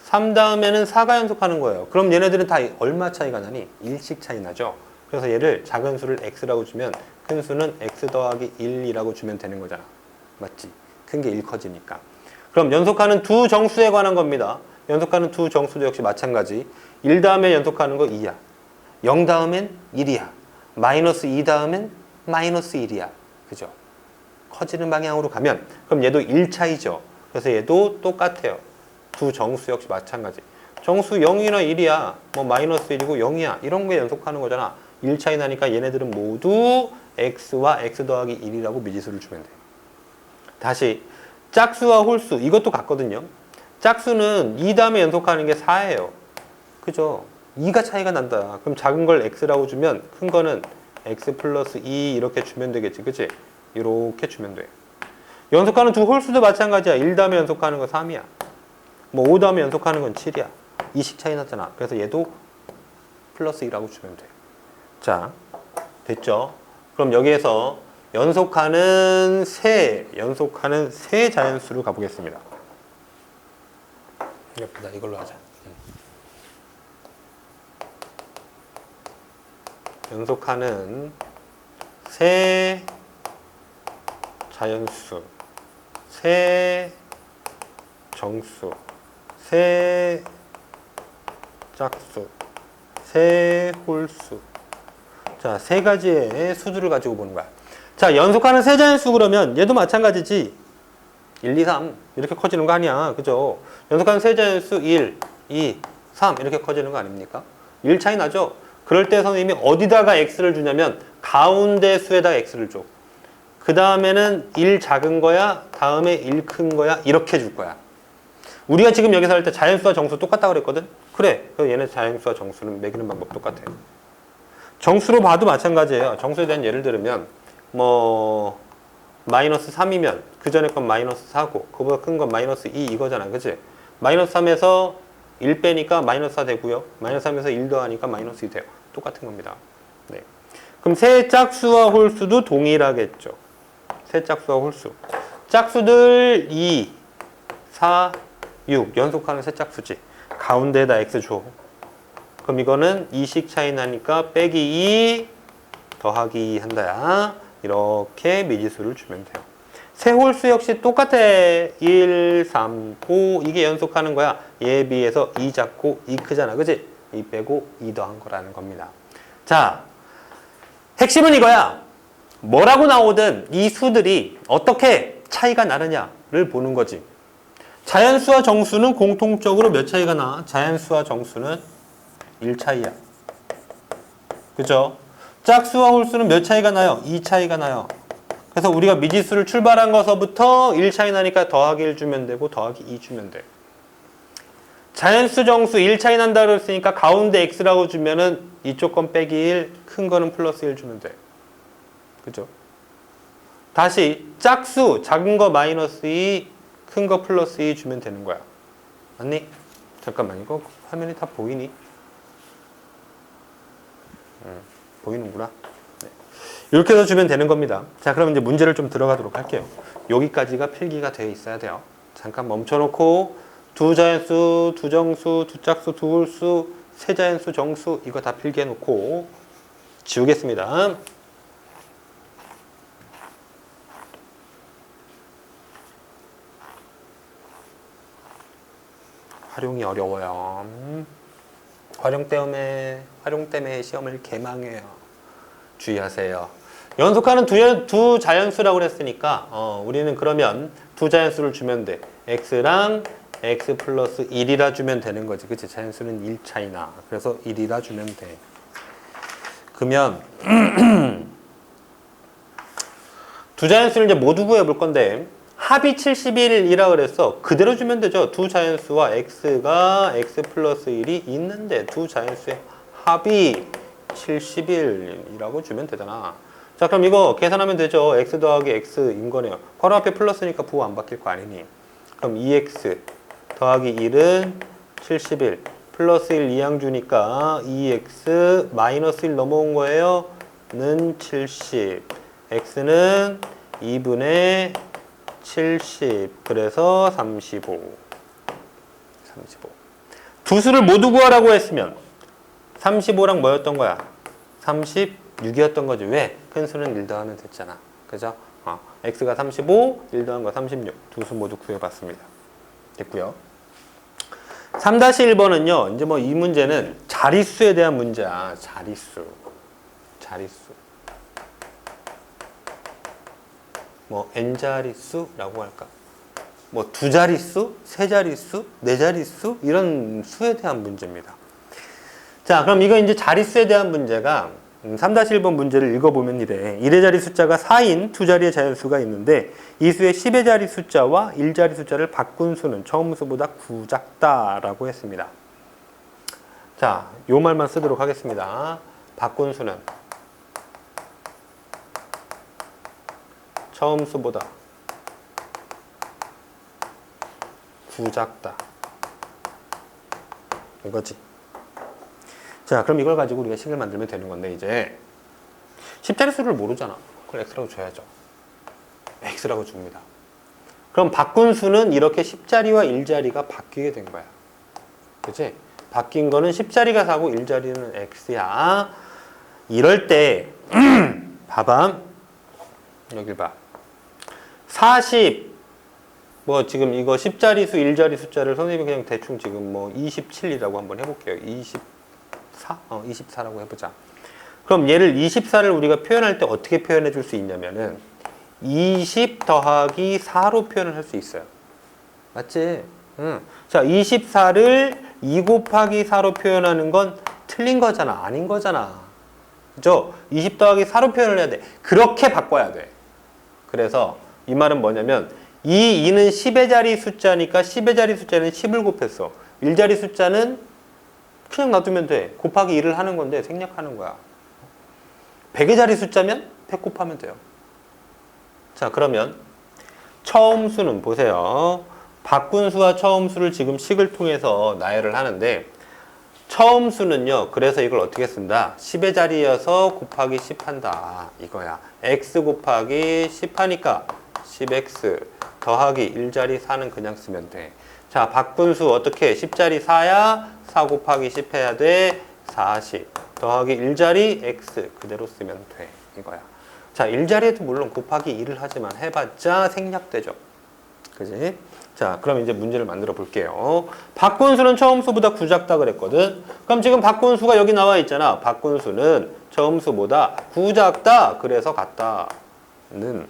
3 다음에는 4가 연속하는 거예요. 그럼 얘네들은 다 얼마 차이가 나니? 1씩 차이 나죠. 그래서 얘를 작은 수를 x라고 주면 큰 수는 x 더하기 1이라고 주면 되는 거잖아. 맞지? 큰 게 1 커지니까. 그럼 연속하는 두 정수에 관한 겁니다. 연속하는 두 정수도 역시 마찬가지. 1 다음에 연속하는 거 2야. 0 다음엔 1이야. 마이너스 2 다음엔 마이너스 1이야. 그죠? 커지는 방향으로 가면 그럼 얘도 1 차이죠. 그래서 얘도 똑같아요. 두 정수 역시 마찬가지. 정수 0이나 1이야. 뭐 마이너스 1이고 0이야. 이런 거 연속하는 거잖아. 1 차이 나니까 얘네들은 모두 x와 x 더하기 1이라고 미지수를 주면 돼. 다시 짝수와 홀수 이것도 같거든요. 짝수는 2 다음에 연속하는 게 4예요. 그죠? 2가 차이가 난다. 그럼 작은 걸 x라고 주면 큰 거는 x 플러스 2 이렇게 주면 되겠지. 그치? 이렇게 주면 돼. 연속하는 두 홀수도 마찬가지야. 1 다음에 연속하는 거 3이야. 뭐 5 다음에 연속하는 건 7이야. 2씩 차이 났잖아. 그래서 얘도 플러스 2라고 주면 돼. 자, 됐죠? 그럼 여기에서 연속하는 세 자연수로 가보겠습니다. 예쁘다. 이걸로 하자. 연속하는 세 자연수, 세 정수, 세 짝수, 세 홀수. 자, 세 가지의 수들을 가지고 보는 거야. 자, 연속하는 세 자연수 그러면 얘도 마찬가지지. 1, 2, 3 이렇게 커지는 거 아니야. 그죠? 연속하는 세 자연수 1, 2, 3 이렇게 커지는 거 아닙니까? 1 차이 나죠? 그럴 때 선생님이 어디다가 x를 주냐면 가운데 수에다가 x를 줘. 그 다음에는 1 작은 거야, 다음에 1 큰 거야, 이렇게 줄 거야. 우리가 지금 여기서 할 때 자연수와 정수 똑같다고 그랬거든? 그래. 그래서 얘네 자연수와 정수는 매기는 방법 똑같아. 정수로 봐도 마찬가지예요. 정수에 대한 예를 들으면 뭐 마이너스 3이면 그 전에 건 마이너스 4고 그보다 큰 건 마이너스 2 이거잖아. 그치? 마이너스 3에서 1 빼니까 마이너스 4 되고요. 마이너스 3에서 1 더하니까 마이너스 2 돼요. 똑같은 겁니다. 네. 그럼 세 짝수와 홀수도 동일하겠죠. 세 짝수와 홀수. 짝수들 2, 4, 6 연속하는 세 짝수지. 가운데에다 x 줘. 그럼 이거는 2씩 차이 나니까 빼기 2 더하기 2 한다야. 이렇게 미지수를 주면 돼요. 세 홀수 역시 똑같아. 1, 3, 5 이게 연속하는 거야. 얘에 비해서 2 작고 2 크잖아. 그치? 2 빼고 2 더한 거라는 겁니다. 자, 핵심은 이거야. 뭐라고 나오든 이 수들이 어떻게 차이가 나느냐를 보는 거지. 자연수와 정수는 공통적으로 몇 차이가 나? 자연수와 정수는 1 차이야. 그죠? 짝수와 홀수는 몇 차이가 나요? 2 차이가 나요. 그래서 우리가 미지수를 출발한 것서부터 1 차이 나니까 더하기 1 주면 되고 더하기 2 주면 돼. 자연수 정수 1 차이 난다 그랬으니까 가운데 x라고 주면은 이쪽 건 빼기 1, 큰 거는 플러스 1 주면 돼. 그죠? 다시 짝수 작은 거 마이너스 2, 큰 거 플러스 2 주면 되는 거야. 맞니? 잠깐만 이거 화면이 다 보이니? 보이는구나. 네. 이렇게 해서 주면 되는 겁니다. 자, 그럼 이제 문제를 좀 들어가도록 할게요. 여기까지가 필기가 되어 있어야 돼요. 잠깐 멈춰놓고 두 자연수, 두 정수, 두 짝수, 두 홀수, 세 자연수, 정수 이거 다 필기해놓고 지우겠습니다. 활용이 어려워요. 활용 때문에 시험을 개망해요. 주의하세요. 연속하는 두 자연수라고 그랬으니까 우리는 그러면 두 자연수를 주면 돼. x랑 x 플러스 1이라 주면 되는 거지. 그치? 자연수는 1 차이나. 그래서 1이라 주면 돼. 그러면 두 자연수를 이제 모두 구해볼 건데 합이 71이라 그래서 그대로 주면 되죠. 두 자연수와 x가 x 플러스 1이 있는데 두 자연수의 합이 71이라고 주면 되잖아. 자, 그럼 이거 계산하면 되죠. x 더하기 x인 거네요. 바로 앞에 플러스니까 부호 안 바뀔 거 아니니. 그럼 2x 더하기 1은 71 플러스 1 2항 주니까 2x 마이너스 1 넘어온 거예요. 는 70 x는 2분의 70 그래서 35 두 수를 모두 구하라고 했으면 35랑 뭐였던 거야? 36이었던 거지. 왜? 큰 수는 1 더하면 됐잖아. 그죠? x가 35, 1 더한 거 36 두 수 모두 구해봤습니다. 됐고요. 3-1번은요. 이제 뭐 이 문제는 자릿수에 대한 문제야. 자릿수. 뭐 n자릿수라고 할까? 뭐 두 자릿수, 세 자릿수, 네 자릿수 이런 수에 대한 문제입니다. 자, 그럼 이거 이제 자릿수에 대한 문제가 3-1번 문제를 읽어보면 이래. 1의 자리 숫자가 4인 두 자리의 자연수가 있는데 이 수의 10의 자리 숫자와 1자리 숫자를 바꾼 수는 처음 수보다 9 작다라고 했습니다. 자, 요 말만 쓰도록 하겠습니다. 바꾼 수는 처음 수보다 9 작다. 이거지. 자, 그럼 이걸 가지고 우리가 식을 만들면 되는 건데 이제 10자리 수를 모르잖아. 그걸 x라고 줘야죠. x라고 줍니다. 그럼 바꾼 수는 이렇게 10자리와 1자리가 바뀌게 된 거야. 그치? 바뀐 거는 10자리가 4고 1자리는 x야. 이럴 때 봐봐. 여기 봐. 40 뭐 지금 이거 10자리 수 1자리 숫자를 선생님이 그냥 대충 지금 뭐 27이라고 한번 해볼게요. 24라고 해보자. 그럼 얘를 24를 우리가 표현할 때 어떻게 표현해 줄 수 있냐면은 20 더하기 4로 표현을 할 수 있어요. 맞지? 응. 자, 24를 2 곱하기 4로 표현하는 건 틀린 거잖아. 아닌 거잖아. 그죠? 20 더하기 4로 표현을 해야 돼. 그렇게 바꿔야 돼. 그래서 이 말은 뭐냐면 이 2는 10의 자리 숫자니까 10의 자리 숫자는 10을 곱했어. 1자리 숫자는 그냥 놔두면 돼. 곱하기 2를 하는 건데 생략하는 거야. 100의 자리 숫자면 100 곱하면 돼요. 자, 그러면 처음 수는 보세요. 바꾼 수와 처음 수를 지금 식을 통해서 나열을 하는데 처음 수는요. 그래서 이걸 어떻게 쓴다? 10의 자리여서 곱하기 10 한다. 이거야. x 곱하기 10 하니까 10x 더하기 1자리 4는 그냥 쓰면 돼. 자, 바꾼 수 어떻게? 10자리 4야? 4 곱하기 10 해야 돼. 40 더하기 1자리 x 그대로 쓰면 돼. 이거야. 자, 1자리에도 물론 곱하기 2를 하지만 해봤자 생략되죠. 그지? 자, 그럼 이제 문제를 만들어 볼게요. 바꾼 수는 처음 수보다 9 작다 그랬거든. 그럼 지금 바꾼 수가 여기 나와 있잖아. 바꾼 수는 처음 수보다 9 작다. 그래서 같다는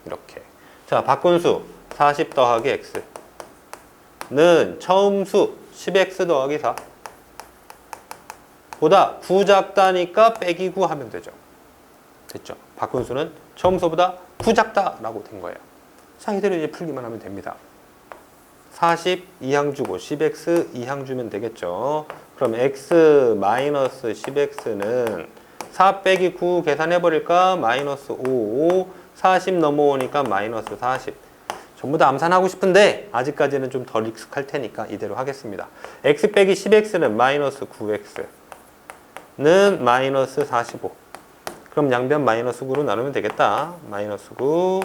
이렇게. 자, 바꾼 수 40 더하기 x는 처음 수 10x 더하기 4 보다 9 작다니까 빼기 9 하면 되죠. 됐죠? 바꾼 수는 처음 수보다 9 작다라고 된 거예요. 자, 이대로 이제 풀기만 하면 됩니다. 40 2항 주고 10x 2항 주면 되겠죠. 그럼 x 마이너스 10x는 4 빼기 9 계산해 버릴까? 마이너스 5 40 넘어오니까 마이너스 40. 전부 다 암산하고 싶은데 아직까지는 좀 덜 익숙할 테니까 이대로 하겠습니다. x 빼기 10x는 마이너스 9x는 마이너스 45. 그럼 양변 마이너스 9로 나누면 되겠다. 마이너스 9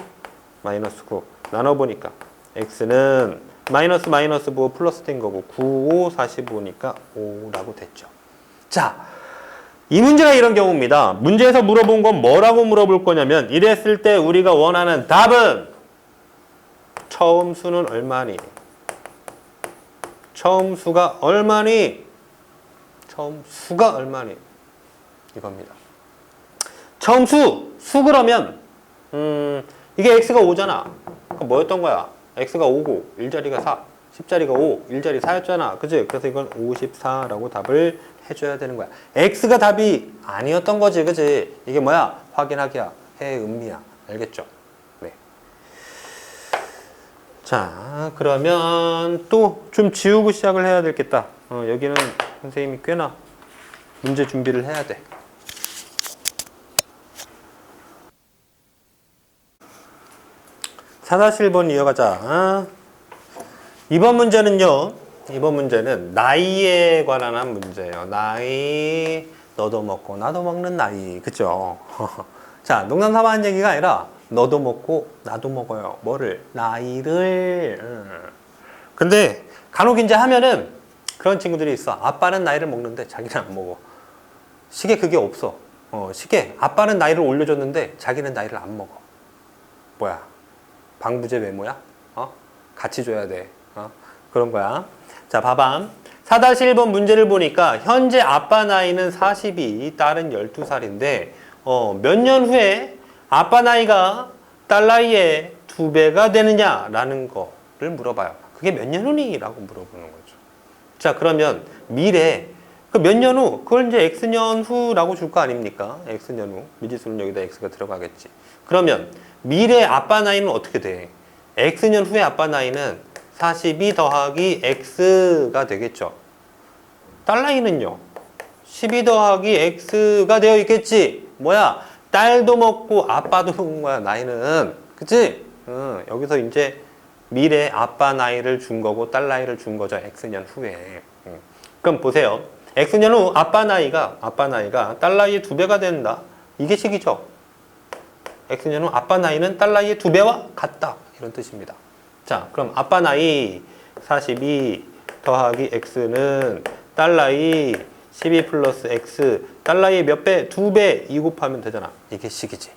마이너스 9 나눠보니까 x는 마이너스 마이너스 뭐 플러스 된 거고 9, 5, 45니까 5라고 됐죠. 자, 이 문제가 이런 경우입니다. 문제에서 물어본 건 뭐라고 물어볼 거냐면 이랬을 때 우리가 원하는 답은 처음 수는 얼마니? 처음 수가 얼마니? 처음 수가 얼마니? 이겁니다. 처음 수 그러면 이게 x가 5잖아. 그럼 뭐였던 거야? x가 5고 1자리가 4, 10자리가 5, 1자리 4였잖아. 그치? 그래서 이건 54라고 답을 해줘야 되는 거야. x가 답이 아니었던 거지. 그치? 이게 뭐야? 확인하기야. 해음미야. 알겠죠? 네. 자, 그러면 또 좀 지우고 시작을 해야 되겠다. 여기는 선생님이 꽤나 문제 준비를 해야 돼. 4-1번 이어가자. 이번 문제는요. 이번 문제는 나이에 관한 문제예요. 나이, 너도 먹고 나도 먹는 나이. 그쵸? 자, 농담 삼아 한 얘기가 아니라 너도 먹고 나도 먹어요. 뭐를? 나이를. 근데 간혹 이제 하면은 그런 친구들이 있어. 아빠는 나이를 먹는데 자기는 안 먹어. 시계 그게 없어. 시계. 아빠는 나이를 올려줬는데 자기는 나이를 안 먹어. 뭐야? 방부제 외모야? 같이 줘야 돼. 그런 거야. 자, 봐봐. 4-1번 문제를 보니까 현재 아빠 나이는 40이 딸은 12살인데 몇 년 후에 아빠 나이가 딸 나이의 2배가 되느냐라는 거를 물어봐요. 그게 몇 년 후니? 라고 물어보는 거죠. 자, 그러면 미래 그 몇 년 후, 그걸 이제 x년 후라고 줄 거 아닙니까? x년 후. 미지수는 여기다 x가 들어가겠지. 그러면 미래 아빠 나이는 어떻게 돼? x년 후의 아빠 나이는 42 더하기 x가 되겠죠. 딸 나이는요? 12 더하기 x가 되어 있겠지. 뭐야? 딸도 먹고 아빠도 먹은 거야, 나이는. 그치? 여기서 이제 미래 아빠 나이를 준 거고 딸 나이를 준 거죠. x년 후에. 그럼 보세요. x년 후 아빠 나이가 딸 나이의 2배가 된다. 이게 식이죠. x년 후 아빠 나이는 딸 나이의 2배와 같다. 이런 뜻입니다. 자, 그럼 아빠 나이 42 더하기 x는 딸 나이 12 플러스 x, 딸 나이의 몇 배? 2배. 2 곱하면 되잖아. 이게 식이지.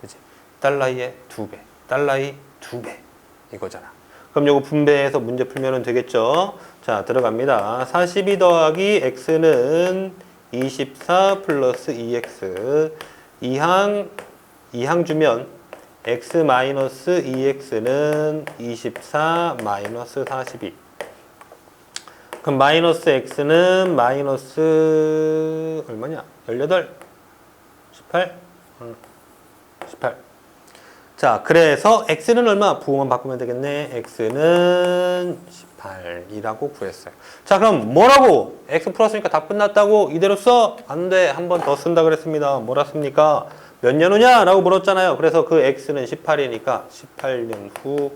그치? 딸 나이의 2배. 딸 나이 2배. 이거잖아. 그럼 요거 분배해서 문제 풀면 되겠죠? 자, 들어갑니다. 42 더하기 x는 24 플러스 2x. 2항 주면 x 마이너스 2x는 24 마이너스 42. 그럼 마이너스 x는 마이너스 얼마냐? 18? 18? 18. 자, 그래서 x는 얼마? 부호만 바꾸면 되겠네. x는 18이라고 구했어요. 자, 그럼 뭐라고? x 풀었으니까 다 끝났다고? 이대로 써? 안 돼. 한 번 더 쓴다 그랬습니다. 뭐라 씁니까? 몇 년 후냐? 라고 물었잖아요. 그래서 그 x는 18이니까 18년 후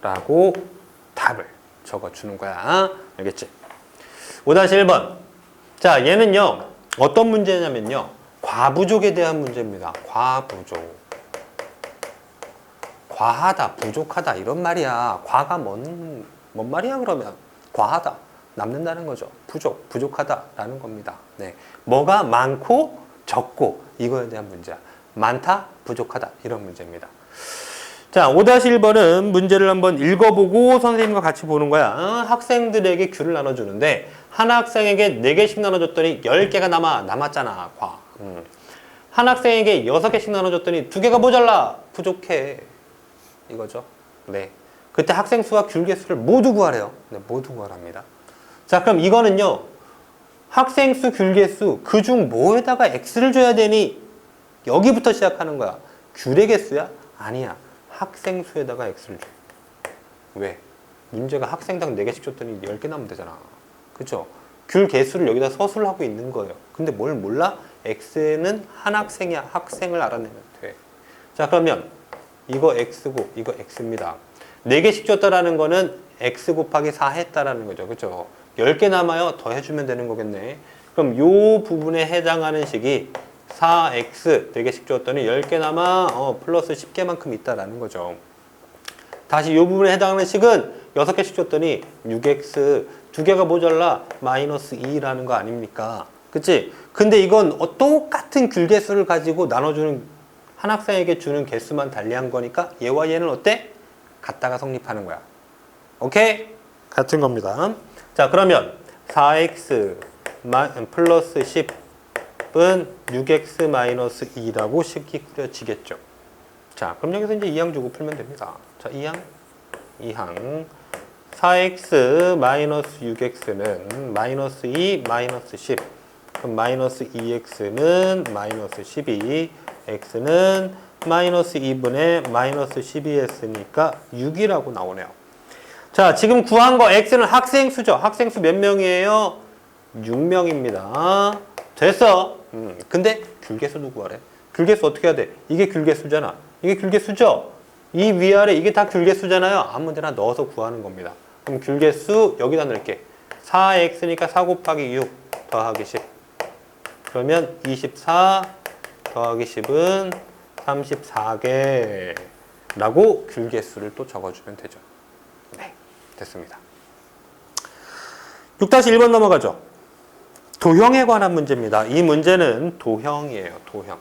라고 답을 적어주는 거야. 알겠지? 5-1번. 자, 얘는요. 어떤 문제냐면요. 과부족에 대한 문제입니다. 과부족. 과하다, 부족하다 이런 말이야. 과가 뭔 말이야 그러면? 과하다, 남는다는 거죠. 부족하다라는 겁니다. 네. 뭐가 많고 적고 이거에 대한 문제야. 많다, 부족하다 이런 문제입니다. 자, 5-1번은 문제를 한번 읽어보고 선생님과 같이 보는 거야. 학생들에게 귤을 나눠주는데 한 학생에게 4개씩 나눠줬더니 10개가 남았잖아. 한 학생에게 6개씩 나눠줬더니 2개가 모자라. 부족해. 이거죠. 네. 그때 학생 수와 귤 개수를 모두 구하래요. 네, 모두 구하랍니다. 자, 그럼 이거는요. 학생 수, 귤 개수 그중 뭐에다가 x를 줘야 되니? 여기부터 시작하는 거야. 귤의 개수야? 아니야. 학생 수에다가 x를 줘. 왜? 문제가 학생당 4개씩 줬더니 10개 나면 되잖아. 그쵸? 귤 개수를 여기다 서술을 하고 있는 거예요. 근데 뭘 몰라? x는 한 학생이야. 학생을 알아내면 돼. 자, 그러면 이거 x고 이거 x입니다. 4개씩 줬다라는 거는 x 곱하기 4 했다라는 거죠. 그쵸? 10개 남아요. 더 해주면 되는 거겠네. 그럼 요 부분에 해당하는 식이 4x 4개씩 줬더니 10개 남아 플러스 10개만큼 있다라는 거죠. 다시 요 부분에 해당하는 식은 6개씩 줬더니 6x 2개가 모자라 마이너스 2라는 거 아닙니까? 그치? 근데 이건 똑같은 귤 개수를 가지고 나눠주는 한 학생에게 주는 개수만 달리한 거니까 얘와 얘는 어때? 같다가 성립하는 거야. 오케이? 같은 겁니다. 자, 그러면 4x 플러스 10은 6x 마이너스 2라고 식이 꾸려지겠죠. 자, 그럼 여기서 이제 2항 주고 풀면 됩니다. 자, 2항 4x 마이너스 6x는 마이너스 2 마이너스 10. 그럼 마이너스 2x는 마이너스 12. x는 마이너스 2분의 마이너스 12 했으니까 6이라고 나오네요. 자, 지금 구한 거 x는 학생 수죠. 학생 수 몇 명이에요? 6명입니다. 됐어. 근데 귤개수도 구하래. 귤개수 어떻게 해야 돼? 이게 귤개수잖아. 이게 귤개수죠? 이 위아래 이게 다 귤개수잖아요. 아무 데나 넣어서 구하는 겁니다. 그럼 귤개수 여기다 넣을게. 4x니까 4 곱하기 6 더하기 10. 그러면 24 더하기 10은 34개 라고 귤개수를 또 적어주면 되죠. 네, 됐습니다. 6-1번 넘어가죠. 도형에 관한 문제입니다. 이 문제는 도형이에요. 도형.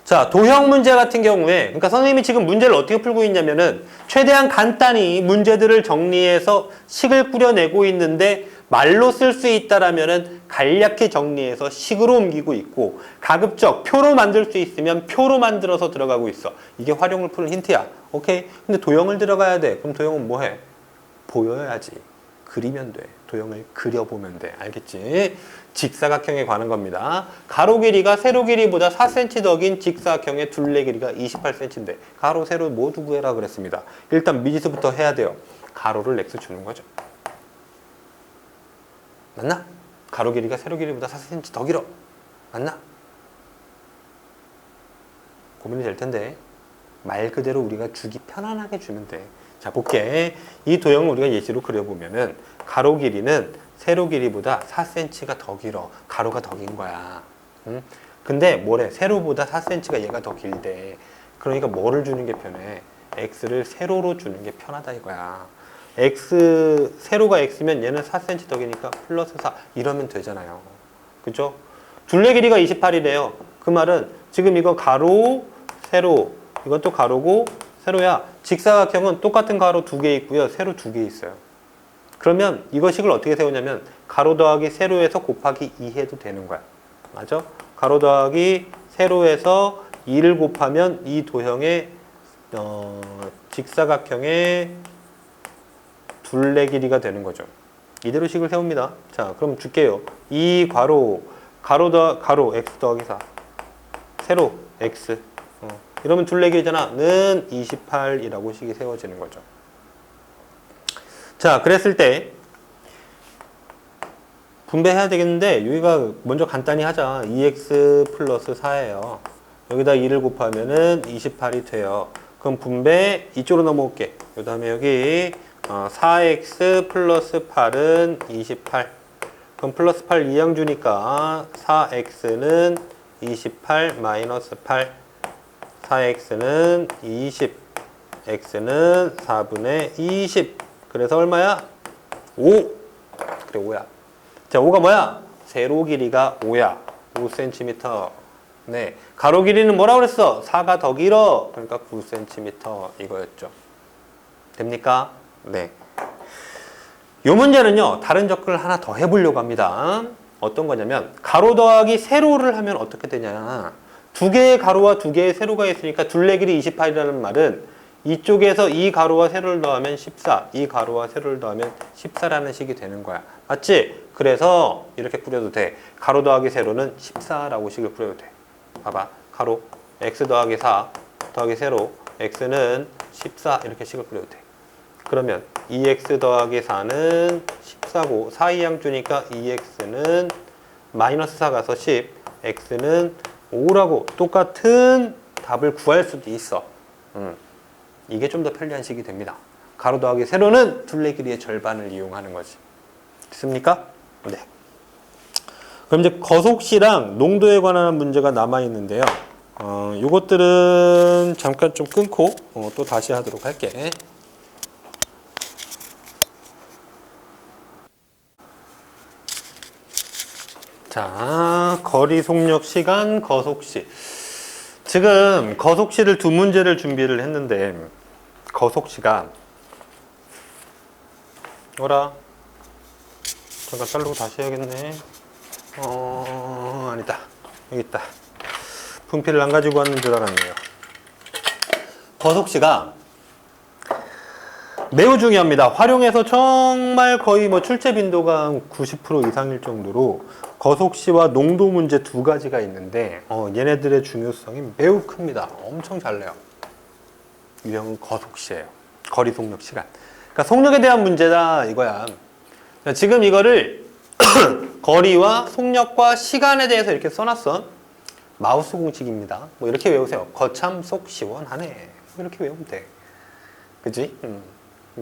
자, 도형 문제 같은 경우에, 그러니까 선생님이 지금 문제를 어떻게 풀고 있냐면은, 최대한 간단히 문제들을 정리해서 식을 꾸려내고 있는데, 말로 쓸 수 있다라면은 간략히 정리해서 식으로 옮기고 있고 가급적 표로 만들 수 있으면 표로 만들어서 들어가고 있어. 이게 활용을 푸는 힌트야. 오케이? 근데 도형을 들어가야 돼. 그럼 도형은 뭐 해? 보여야지. 그리면 돼. 도형을 그려보면 돼. 알겠지? 직사각형에 관한 겁니다. 가로 길이가 세로 길이보다 4cm 더 긴 직사각형의 둘레 길이가 28cm인데 가로, 세로 모두 구해라 그랬습니다. 일단 미지수부터 해야 돼요. 가로를 x 주는 거죠. 맞나? 가로 길이가 세로 길이보다 4cm 더 길어. 맞나? 고민이 될 텐데 말 그대로 우리가 주기 편안하게 주면 돼. 자, 볼게. 이 도형을 우리가 예시로 그려보면은 가로 길이는 세로 길이보다 4cm가 더 길어. 가로가 더 긴 거야. 응? 근데 뭐래? 세로보다 4cm가 얘가 더 길대. 그러니까 뭐를 주는 게 편해? x를 세로로 주는 게 편하다 이거야. 세로가 x면 얘는 4cm 더 기니까 플러스 4 이러면 되잖아요. 그죠? 둘레 길이가 28이래요. 그 말은 지금 이거 가로, 세로, 이것도 가로고 세로야. 직사각형은 똑같은 가로 두 개 있고요. 세로 두 개 있어요. 그러면 이거 식을 어떻게 세우냐면 가로 더하기 세로에서 곱하기 2 해도 되는 거야. 맞아? 가로 더하기 세로에서 2를 곱하면 이 도형의 직사각형의 둘레 길이가 되는 거죠. 이대로 식을 세웁니다. 자, 그럼 줄게요. 이 가로 x 더하기 4 세로 x 이러면 둘레 길이잖아. 는 28이라고 식이 세워지는 거죠. 자, 그랬을 때 분배해야 되겠는데 여기가 먼저 간단히 하자. 2x 플러스 4예요. 여기다 2를 곱하면은 28이 돼요. 그럼 분배 이쪽으로 넘어올게. 그 다음에 여기 4x 플러스 8은 28. 그럼 플러스 8 2양 주니까 4x는 28 마이너스 8. 4x는 20. x는 4분의 20. 그래서 얼마야? 5. 그래 5야. 자, 5가 뭐야? 세로 길이가 5야. 5cm. 네. 가로 길이는 뭐라고 그랬어? 4가 더 길어. 그러니까 9cm 이거였죠. 됩니까? 네. 이 문제는요, 다른 접근을 하나 더 해보려고 합니다. 어떤 거냐면, 가로 더하기 세로를 하면 어떻게 되냐. 두 개의 가로와 두 개의 세로가 있으니까 둘레 길이 28이라는 말은 이쪽에서 이 가로와 세로를 더하면 14, 이 가로와 세로를 더하면 14라는 식이 되는 거야. 맞지? 그래서 이렇게 꾸려도 돼. 가로 더하기 세로는 14라고 식을 꾸려도 돼. 봐봐. 가로, x 더하기 4 더하기 세로, x는 14 이렇게 식을 꾸려도 돼. 그러면 2x 더하기 4는 14고 4 2양 주니까 2x는 마이너스 4 가서 10, x는 5라고 똑같은 답을 구할 수도 있어. 이게 좀 더 편리한 식이 됩니다. 가로 더하기 세로는 둘레 길이의 절반을 이용하는 거지. 됐습니까? 네. 그럼 이제 거속시랑 농도에 관한 문제가 남아있는데요. 요것들은 잠깐 좀 끊고 또 다시 하도록 할게. 자, 거리, 속력, 시간, 거속시. 지금 거속시를 두 문제를 준비를 했는데 거속시가 어라 잠깐 자르고 다시 해야겠네. 아니다. 여기 있다. 분필을 안 가지고 왔는 줄 알았네요. 거속시가 매우 중요합니다. 활용해서 정말 거의 뭐 출제 빈도가 90% 이상일 정도로 거속시와 농도 문제 두 가지가 있는데 얘네들의 중요성이 매우 큽니다. 엄청 잘 내요. 유형은 거속시예요. 거리, 속력, 시간. 그러니까 속력에 대한 문제다 이거야. 지금 이거를 거리와 속력과 시간에 대해서 이렇게 써놨어. 마우스 공식입니다. 뭐 이렇게 외우세요. 거참 속 시원하네. 이렇게 외우면 돼. 그치?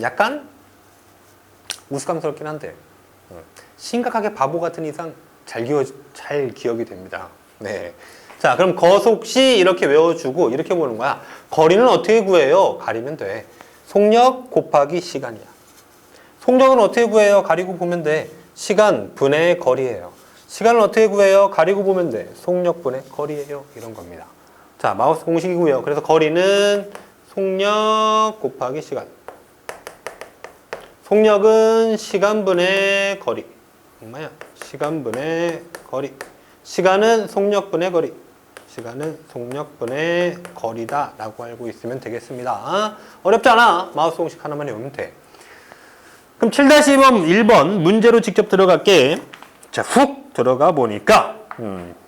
약간 우스꽝스럽긴 한데 심각하게 바보 같은 이상 잘 기억이 됩니다. 네. 자, 그럼 거속시 이렇게 외워주고 이렇게 보는 거야. 거리는 어떻게 구해요? 가리면 돼. 속력 곱하기 시간이야. 속력은 어떻게 구해요? 가리고 보면 돼. 시간 분의 거리예요. 시간은 어떻게 구해요? 가리고 보면 돼. 속력 분의 거리예요. 이런 겁니다. 자, 마우스 공식이고요. 그래서 거리는 속력 곱하기 시간. 속력은 시간분의 거리. 얼마야? 시간분의 거리. 시간은 속력분의 거리. 시간은 속력분의 거리다 라고 알고 있으면 되겠습니다. 어렵지 않아. 마우스 공식 하나만 외우면 돼. 그럼 7-1번 문제로 직접 들어갈게. 자, 훅 들어가 보니까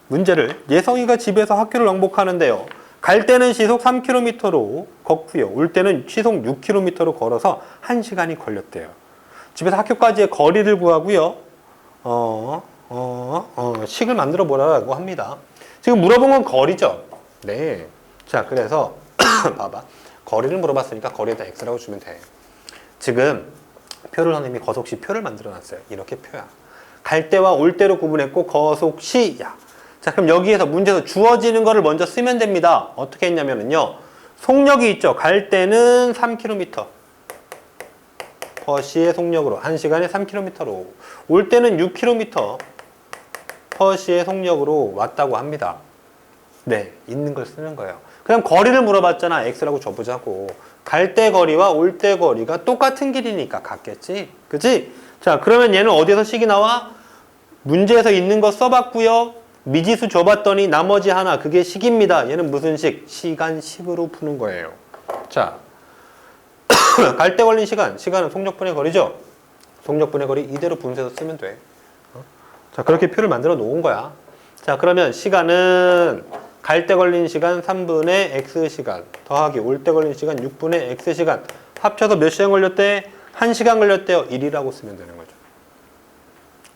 문제를 예성이가 집에서 학교를 왕복하는데요. 갈 때는 시속 3km로 걷고요. 올 때는 시속 6km로 걸어서 1시간이 걸렸대요. 집에서 학교까지의 거리를 구하고요. 식을 만들어 보라고 합니다. 지금 물어본 건 거리죠? 네. 자, 그래서 봐봐. 거리를 물어봤으니까 거리에다 x라고 주면 돼. 지금 표를 선생님이 거속시 표를 만들어 놨어요. 이렇게 표야. 갈 때와 올 때로 구분했고 거속시야. 자, 그럼 여기에서 문제에서 주어지는 거를 먼저 쓰면 됩니다. 어떻게 했냐면요. 속력이 있죠. 갈 때는 3km. 퍼시의 속력으로 1시간에 3km로. 올 때는 6km. 퍼시의 속력으로 왔다고 합니다. 네, 있는 걸 쓰는 거예요. 그럼 거리를 물어봤잖아. x라고 줘보자고. 갈 때 거리와 올 때 거리가 똑같은 길이니까 같겠지? 그치? 자, 그러면 얘는 어디에서 식이 나와? 문제에서 있는 거 써봤고요. 미지수 줘봤더니 나머지 하나, 그게 식입니다. 얘는 무슨 식? 시간식으로 푸는 거예요. 자, 갈 때 걸린 시간. 시간은 속력분의 거리죠? 속력분의 거리 이대로 분수해서 쓰면 돼. 자, 그렇게 표를 만들어 놓은 거야. 자, 그러면 시간은 갈 때 걸린 시간 3분의 x시간 더하기 올 때 걸린 시간 6분의 x시간 합쳐서 몇 시간 걸렸대? 1시간 걸렸대요. 1이라고 쓰면 되는 거죠.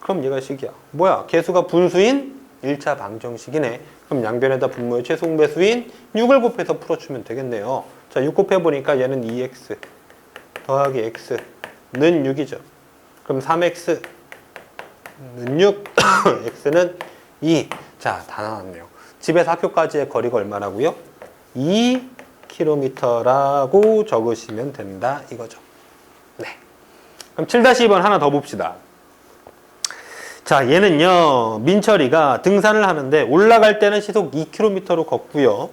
그럼 얘가 식이야. 뭐야? 개수가 분수인 1차 방정식이네. 그럼 양변에다 분모의 최소 배수인 6을 곱해서 풀어주면 되겠네요. 자, 6 곱해보니까 얘는 2x 더하기 x는 6이죠. 그럼 3x는 6, x는 2. 자, 다 나왔네요. 집에서 학교까지의 거리가 얼마라고요? 2km라고 적으시면 된다 이거죠. 네. 그럼 7-2번 하나 더 봅시다. 자, 얘는요. 민철이가 등산을 하는데 올라갈 때는 시속 2km로 걷고요.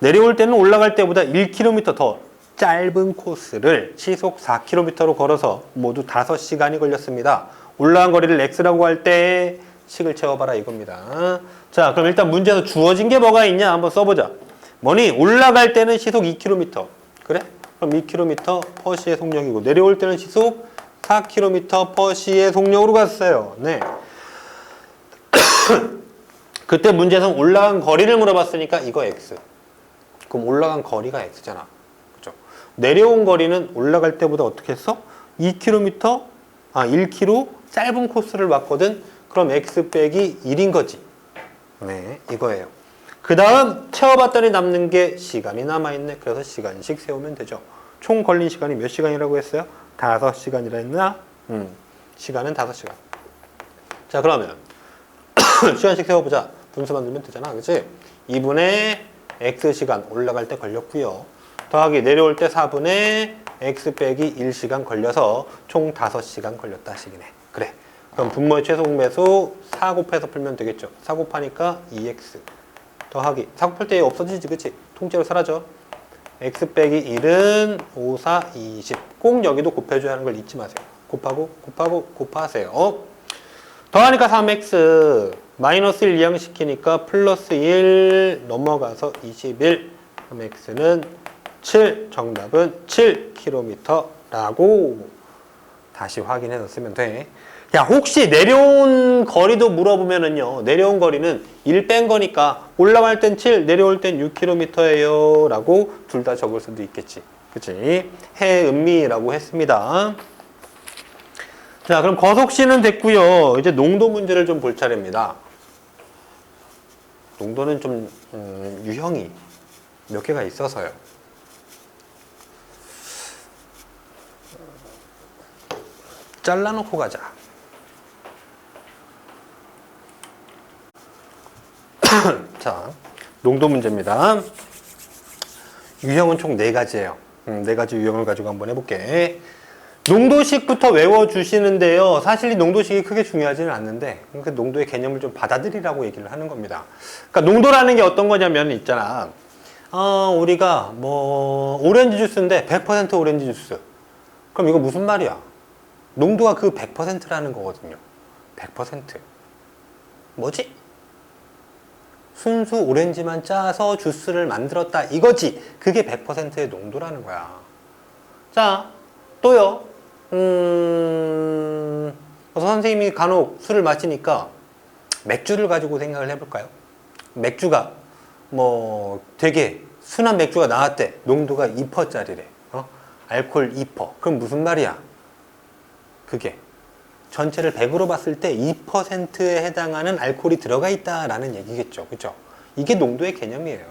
내려올 때는 올라갈 때보다 1km 더 짧은 코스를 시속 4km로 걸어서 모두 5시간이 걸렸습니다. 올라간 거리를 x라고 할 때 식을 채워봐라 이겁니다. 자, 그럼 일단 문제에서 주어진 게 뭐가 있냐 한번 써보자. 뭐니? 올라갈 때는 시속 2km. 그래? 그럼 2km per 시의 속력이고 내려올 때는 시속 4km per 시의 속력으로 갔어요. 네. 그때 문제에서 올라간 거리를 물어봤으니까 이거 x. 그럼 올라간 거리가 x잖아. 그죠? 내려온 거리는 올라갈 때보다 어떻게 했어? 1km 짧은 코스를 왔거든. 그럼 x 빼기 1인 거지. 네, 이거예요. 그 다음 채워봤더니 남는 게 시간이 남아있네. 그래서 시간씩 세우면 되죠. 총 걸린 시간이 몇 시간이라고 했어요? 5시간이라 했나? 시간은 5시간. 자, 그러면 시간씩 세워보자. 분수 만들면 되잖아. 그치? 2분의 x시간 올라갈 때 걸렸고요. 더하기 내려올 때 4분의 x 빼기 1시간 걸려서 총 5시간 걸렸다 식이네. 그래. 그럼 분모의 최소 공배수 4 곱해서 풀면 되겠죠. 4 곱하니까 2x 더하기 4 곱할 때 없어지지, 그치? 통째로 사라져. x 빼기 1은 5, 4, 20. 꼭 여기도 곱해줘야 하는 걸 잊지 마세요. 곱하고 곱하세요. 더하니까 3x 마이너스 1 이항시키니까 플러스 1 넘어가서 21. 그럼 x는 7. 정답은 7km라고 다시 확인해서 쓰면 돼. 야, 혹시 내려온 거리도 물어보면은요, 내려온 거리는 1 뺀 거니까 올라갈 땐 7, 내려올 땐 6km예요 라고 둘 다 적을 수도 있겠지. 그치? 해은미라고 했습니다. 자, 그럼 거속시는 됐고요. 이제 농도 문제를 좀 볼 차례입니다. 농도는 좀 유형이 몇 개가 있어서요. 잘라놓고 가자. 자, 농도 문제입니다. 유형은 총 4가지예요. 4가지 유형을 가지고 한번 해볼게. 농도식부터 외워주시는데요. 사실 이 농도식이 크게 중요하지는 않는데 그 농도의 개념을 좀 받아들이라고 얘기를 하는 겁니다. 그러니까 농도라는 게 어떤 거냐면 있잖아. 우리가 뭐 오렌지 주스인데 100% 오렌지 주스. 그럼 이거 무슨 말이야? 농도가 그 100%라는 거거든요. 100%. 뭐지? 순수 오렌지만 짜서 주스를 만들었다 이거지. 그게 100%의 농도라는 거야. 자, 또요. 선생님이 간혹 술을 마시니까 맥주를 가지고 생각을 해볼까요? 맥주가 뭐 되게 순한 맥주가 나왔대. 농도가 2%짜리래. 알코올 2%. 그럼 무슨 말이야? 그게 전체를 100으로 봤을 때 2%에 해당하는 알코올이 들어가 있다라는 얘기겠죠. 그죠? 이게 농도의 개념이에요.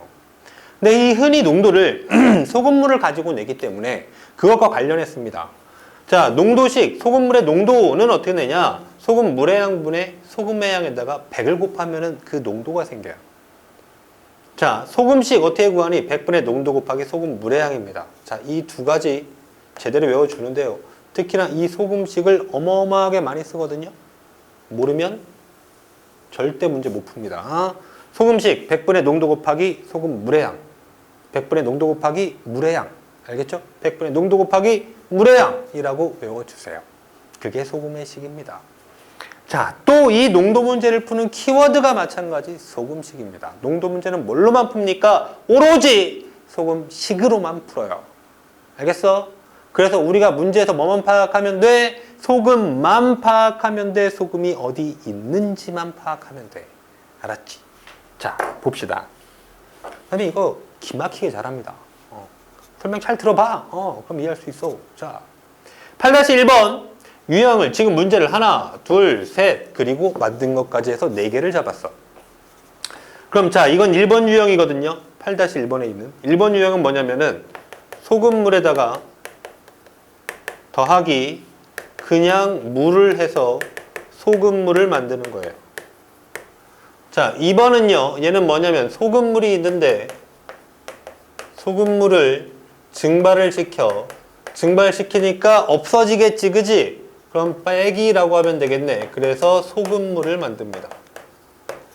근데 이 흔히 농도를 소금물을 가지고 내기 때문에 그것과 관련했습니다. 자, 농도식 소금물의 농도는 어떻게 내냐? 소금 물의 양분의 소금의 양에다가 100을 곱하면 그 농도가 생겨요. 자, 소금식 어떻게 구하니? 100분의 농도 곱하기 소금 물의 양입니다. 자, 이 두 가지 제대로 외워주는데요. 특히나 이 소금식을 어마어마하게 많이 쓰거든요. 모르면 절대 문제 못 풉니다. 소금식 100분의 농도 곱하기 소금 물의 양. 100분의 농도 곱하기 물의 양. 알겠죠? 100분의 농도 곱하기 물의 양이라고 외워주세요. 그게 소금의 식입니다. 자, 또 이 농도 문제를 푸는 키워드가 마찬가지 소금식입니다. 농도 문제는 뭘로만 풉니까? 오로지 소금식으로만 풀어요. 알겠어? 그래서 우리가 문제에서 뭐만 파악하면 돼? 소금만 파악하면 돼. 소금이 어디 있는지만 파악하면 돼. 알았지? 자, 봅시다. 선생님 이거 기막히게 잘합니다. 설명 잘 들어봐. 그럼 이해할 수 있어. 자, 8-1번 유형을 지금 문제를 하나, 둘, 셋 그리고 만든 것까지 해서 4개를 잡았어. 그럼 자, 이건 1번 유형이거든요. 8-1번에 있는 1번 유형은 뭐냐면은 소금물에다가 더하기 그냥 물을 해서 소금물을 만드는 거예요. 자, 2번은요. 얘는 뭐냐면 소금물이 있는데 소금물을 증발을 증발시키니까 없어지겠지, 그지? 그럼 빼기라고 하면 되겠네. 그래서 소금물을 만듭니다.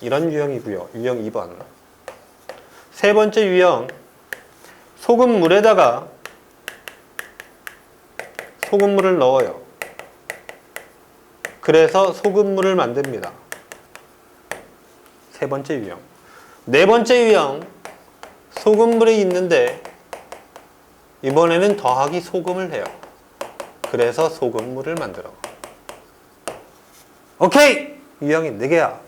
이런 유형이고요. 유형 2번. 세 번째 유형, 소금물에다가 소금물을 넣어요. 그래서 소금물을 만듭니다. 세 번째 유형. 네 번째 유형, 소금물이 있는데 이번에는 더하기 소금을 해요. 그래서 소금물을 만들어. 오케이! 유형이 4개야.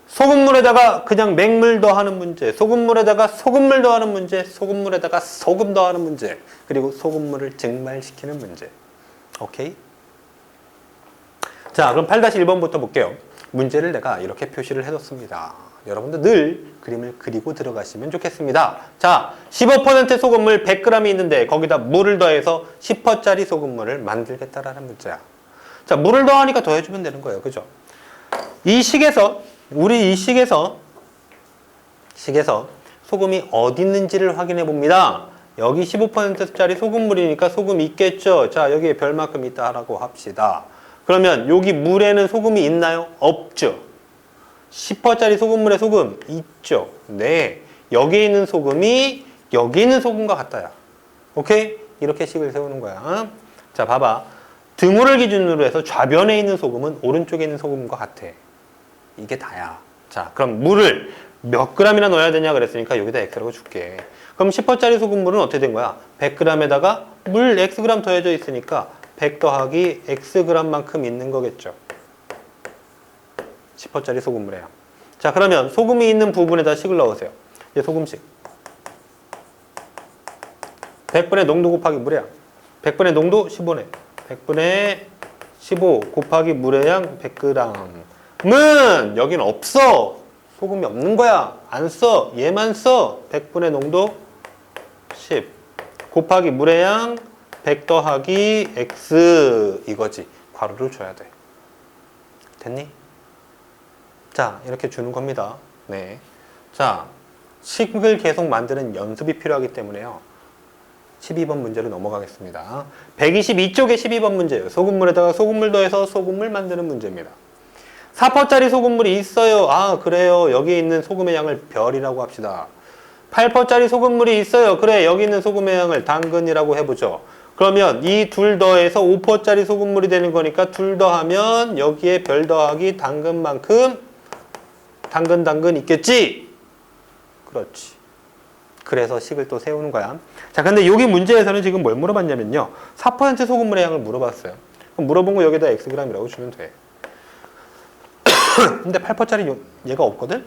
소금물에다가 그냥 맹물 더하는 문제, 소금물에다가 소금물 더하는 문제, 소금물에다가 소금 더하는 문제, 그리고 소금물을 증발시키는 문제. 오케이? 자, 그럼 8-1번부터 볼게요. 문제를 내가 이렇게 표시를 해뒀습니다. 여러분들 늘 그림을 그리고 들어가시면 좋겠습니다. 자, 15% 소금물 100g이 있는데 거기다 물을 더해서 10%짜리 소금물을 만들겠다라는 문제야. 자, 물을 더하니까 더해주면 되는 거예요. 그죠? 우리 이 식에서 소금이 어디 있는지를 확인해 봅니다. 여기 15%짜리 소금물이니까 소금이 있겠죠. 자, 여기에 별만큼 있다라고 합시다. 그러면 여기 물에는 소금이 있나요? 없죠. 10%짜리 소금물에 소금 있죠. 네. 여기에 있는 소금이 여기 있는 소금과 같다야. 오케이? 이렇게 식을 세우는 거야. 자, 봐봐. 등호를 기준으로 해서 좌변에 있는 소금은 오른쪽에 있는 소금과 같아. 이게 다야. 자, 그럼 물을 몇 g이나 넣어야 되냐 그랬으니까 여기다 x라고 줄게. 그럼 10%짜리 소금물은 어떻게 된 거야? 100g에다가 물 xg 더해져 있으니까 100 더하기 xg만큼 있는 거겠죠. 10%짜리 소금물이에요. 자, 그러면 소금이 있는 부분에다 식을 넣으세요. 이제 소금식. 100분의 농도 곱하기 물의 양. 100분의 농도 15네. 100분의 15 곱하기 물의 양 100g은 여긴 없어. 소금이 없는 거야. 안 써. 얘만 써. 100분의 농도 10 곱하기 물의 양 100 더하기 x 이거지. 괄호를 줘야 돼. 됐니? 자, 이렇게 주는 겁니다. 네. 자, 식을 계속 만드는 연습이 필요하기 때문에요. 12번 문제로 넘어가겠습니다. 122쪽에 12번 문제예요. 소금물에다가 소금물 더해서 소금물 만드는 문제입니다. 4%짜리 소금물이 있어요. 아, 그래요. 여기 있는 소금의 양을 별이라고 합시다. 8%짜리 소금물이 있어요. 그래, 여기 있는 소금의 양을 당근이라고 해보죠. 그러면 이 둘 더해서 5%짜리 소금물이 되는 거니까 둘 더하면 여기에 별 더하기 당근만큼 당근 있겠지? 그렇지. 그래서 식을 또 세우는 거야. 자, 근데 여기 문제에서는 지금 뭘 물어봤냐면요. 4% 소금물의 양을 물어봤어요. 그럼 물어본 거 여기다 xg이라고 주면 돼. 근데 8%짜리 얘가 없거든?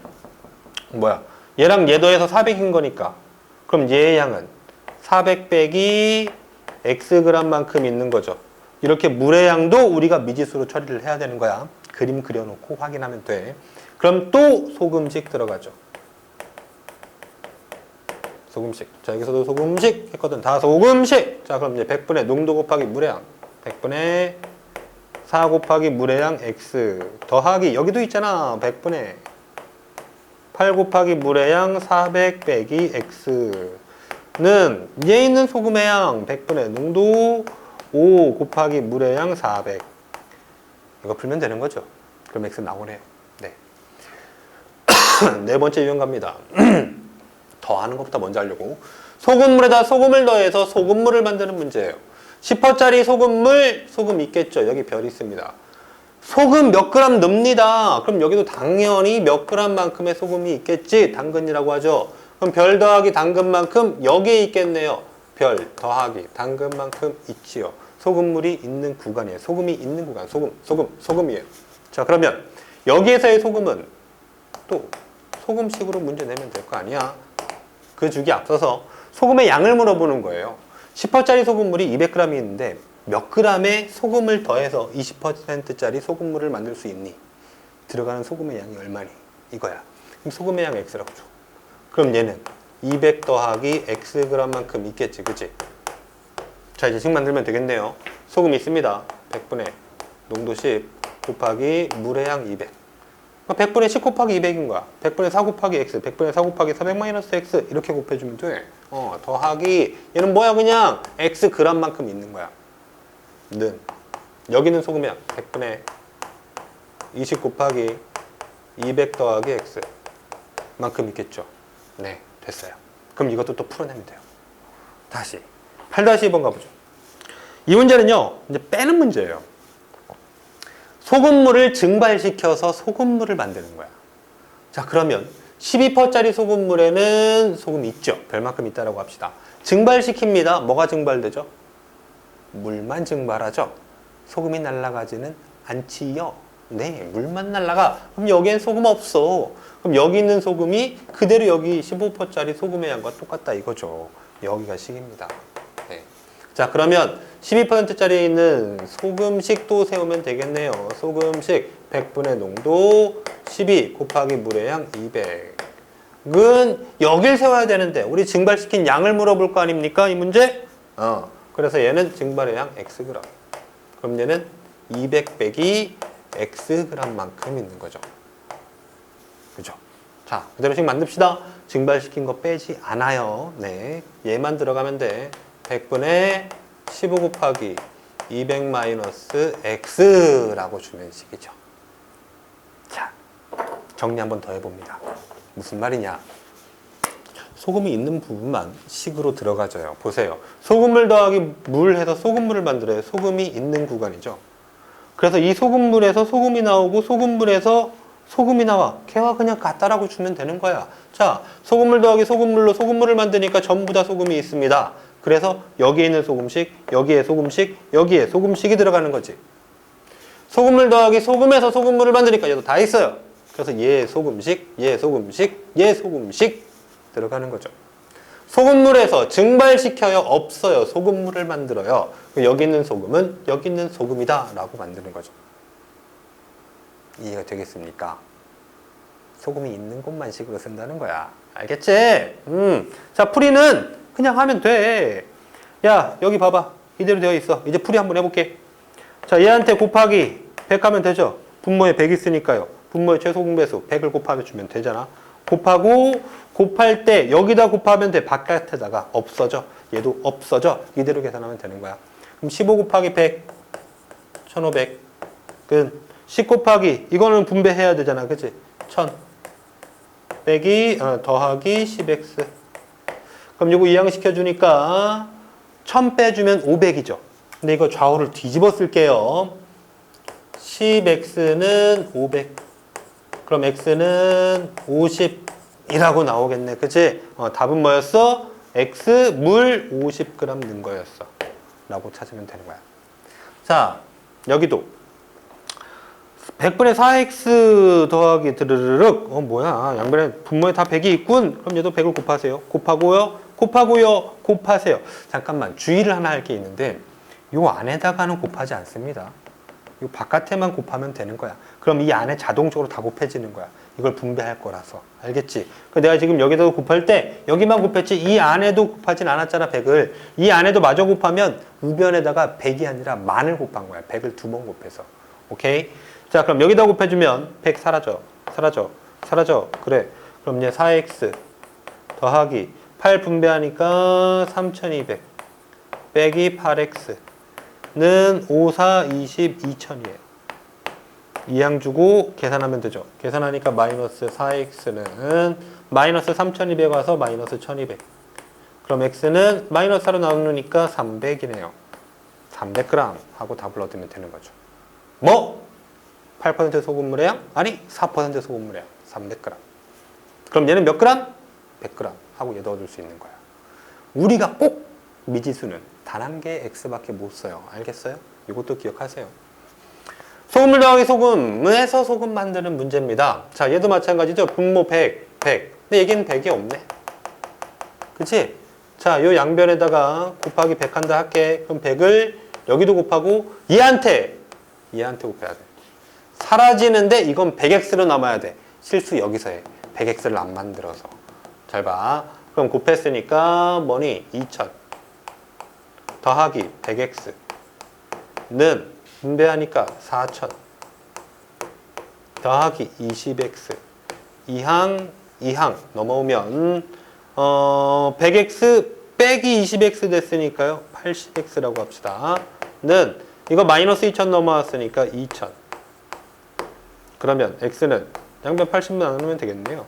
뭐야? 얘랑 얘 더해서 400인 거니까. 그럼 얘의 양은 400 빼기 xg만큼 있는 거죠. 이렇게 물의 양도 우리가 미지수로 처리를 해야 되는 거야. 그림 그려놓고 확인하면 돼. 그럼 또 소금씩 들어가죠. 소금씩. 자, 여기서도 소금씩 했거든. 다 소금씩. 자, 그럼 이제 100분의 농도 곱하기 물의 양. 100분의 4 곱하기 물의 양 x 더하기 여기도 있잖아. 100분의 8 곱하기 물의 양 400 빼기 x는 얘 있는 소금의 양 100분의 농도 5 곱하기 물의 양 400. 이거 풀면 되는 거죠. 그럼 x 나오네요. 네. 네 번째 유형 갑니다. 더 하는 것부터 먼저 하려고. 소금물에다 소금을 더해서 소금물을 만드는 문제예요. 10%짜리 소금물, 소금 있겠죠. 여기 별 있습니다. 소금 몇 그램 넣습니다. 그럼 여기도 당연히 몇 그램만큼의 소금이 있겠지. 당근이라고 하죠. 그럼 별 더하기 당근만큼 여기에 있겠네요. 별 더하기 당근만큼 있지요. 소금물이 있는 구간이에요. 소금이 있는 구간. 소금이에요. 자, 그러면 여기에서의 소금은 또 소금식으로 문제 내면 될 거 아니야. 그 주기 앞서서 소금의 양을 물어보는 거예요. 10%짜리 소금물이 200g이 있는데 몇 g의 소금을 더해서 20%짜리 소금물을 만들 수 있니? 들어가는 소금의 양이 얼마니? 이거야. 그럼 소금의 양 x라고 줘. 그럼 얘는 200 더하기 xg만큼 있겠지, 그치? 자, 이제 식 만들면 되겠네요. 소금 있습니다. 100분의 농도 10 곱하기 물의 양 200. 100분의 10 곱하기 200인 거야. 100분의 4 곱하기 x, 100분의 4 곱하기 400 마이너스 x 이렇게 곱해주면 돼. 더하기 얘는 뭐야? 그냥 x g만큼 있는 거야. 는 여기는 소금의 양 100분의 20 곱하기 200 더하기 x 만큼 있겠죠. 네, 됐어요. 그럼 이것도 또 풀어내면 돼요. 다시 8-2번 가보죠. 이 문제는요, 이제 빼는 문제예요. 소금물을 증발시켜서 소금물을 만드는 거야. 자, 그러면 12%짜리 소금물에는 소금이 있죠. 별만큼 있다라고 합시다. 증발시킵니다. 뭐가 증발되죠? 물만 증발하죠. 소금이 날아가지는 않지요. 네, 물만 날아가. 그럼 여기엔 소금 없어. 그럼 여기 있는 소금이 그대로 여기 15%짜리 소금의 양과 똑같다 이거죠. 여기가 식입니다. 네. 자, 그러면 12%짜리 있는 소금식도 세우면 되겠네요. 소금식 100분의 농도 12 곱하기 물의 양 200은 여길 세워야 되는데 우리 증발시킨 양을 물어볼 거 아닙니까? 이 문제? 그래서 얘는 증발의 양 xg. 그럼 얘는 200 빼기 xg만큼 있는 거죠. 그죠? 자, 그대로씩 만듭시다. 증발시킨 거 빼지 않아요. 네, 얘만 들어가면 돼. 100분의 15 곱하기 200 마이너스 x라고 주면 식이죠. 자, 정리 한번 더 해봅니다. 무슨 말이냐? 소금이 있는 부분만 식으로 들어가져요. 보세요. 소금물 더하기 물 해서 소금물을 만들어요. 소금이 있는 구간이죠. 그래서 이 소금물에서 소금이 나오고 소금물에서 소금이 나와. 걔와 그냥 같다라고 주면 되는 거야. 자, 소금물 더하기 소금물로 소금물을 만드니까 전부 다 소금이 있습니다. 그래서 여기에 있는 소금식, 여기에 소금식, 여기에 소금식이 들어가는 거지. 소금물 더하기 소금에서 소금물을 만드니까 얘도 다 있어요. 그래서 얘 소금식, 얘 소금식, 얘 소금식 들어가는 거죠. 소금물에서 증발시켜요? 없어요. 소금물을 만들어요. 여기 있는 소금은 여기 있는 소금이다 라고 만드는 거죠. 이해가 되겠습니까? 소금이 있는 곳만 식으로 쓴다는 거야. 알겠지? 자, 풀이는 그냥 하면 돼. 야, 여기 봐봐. 이대로 되어 있어. 이제 풀이 한번 해볼게. 자, 얘한테 곱하기 100 하면 되죠? 분모에 100 있으니까요. 분모의 최소공배수 100을 곱하면 주면 되잖아. 곱하고 곱할 때 여기다 곱하면 돼. 바깥에다가 없어져. 얘도 없어져. 이대로 계산하면 되는 거야. 그럼 15 곱하기 100 1500은 10 곱하기 이거는 분배해야 되잖아. 그치? 1000 빼기 더하기 10x. 그럼 이거 이항시켜 주니까 1000 빼주면 500이죠. 근데 이거 좌우를 뒤집어 쓸게요. 10x는 500. 그럼 x는 50이라고 나오겠네. 그치? 답은 뭐였어? x 물 50g 넣은 거였어. 라고 찾으면 되는 거야. 자, 여기도 100분의 4x 더하기 드르르륵. 뭐야. 양변에 분모에 다 100이 있군. 그럼 얘도 100을 곱하세요. 곱하고요. 곱하세요. 잠깐만. 주의를 하나 할 게 있는데 요 안에다가는 곱하지 않습니다. 요 바깥에만 곱하면 되는 거야. 그럼 이 안에 자동적으로 다 곱해지는 거야. 이걸 분배할 거라서. 알겠지? 내가 지금 여기다 곱할 때 여기만 곱했지 이 안에도 곱하진 않았잖아. 100을. 이 안에도 마저 곱하면 우변에다가 100이 아니라 만을 곱한 거야. 100을 2번 곱해서. 오케이? 자, 그럼 여기다 곱해주면 100 사라져. 그래. 그럼 이제 4x 더하기 8 분배하니까 3200 빼기 8x는 5, 4, 20, 2000이에요. 이항 주고 계산하면 되죠. 계산하니까 마이너스 4x는 마이너스 3200 와서 마이너스 1200. 그럼 x는 마이너스 4로 나누니까 300이네요. 300g 하고 답을 얻으면 되는 거죠. 뭐? 8% 소금물의 양? 아니 4% 소금물의 양. 300g. 그럼 얘는 몇 그램? 100g 하고 얘도 얻을 수 있는 거야. 우리가 꼭 미지수는 단 한 개의 x밖에 못 써요. 알겠어요? 이것도 기억하세요. 소금물 더하기 소금에서 소금 만드는 문제입니다. 자, 얘도 마찬가지죠. 분모 100. 근데 여기는 100이 없네. 그치? 자, 요 양변에다가 곱하기 100 한다 할게. 그럼 100을 여기도 곱하고 얘한테 곱해야 돼. 사라지는데 이건 100x로 남아야 돼. 실수 여기서 해. 100x를 안 만들어서. 잘 봐. 그럼 곱했으니까 뭐니? 2000 더하기 100x는 분배하니까 4000 더하기 20x 이항 넘어오면 100x 빼기 20x 됐으니까요 80x라고 합시다. 는 이거 마이너스 2000 넘어왔으니까 2000. 그러면 x는 양변 80만 나누면 되겠네요.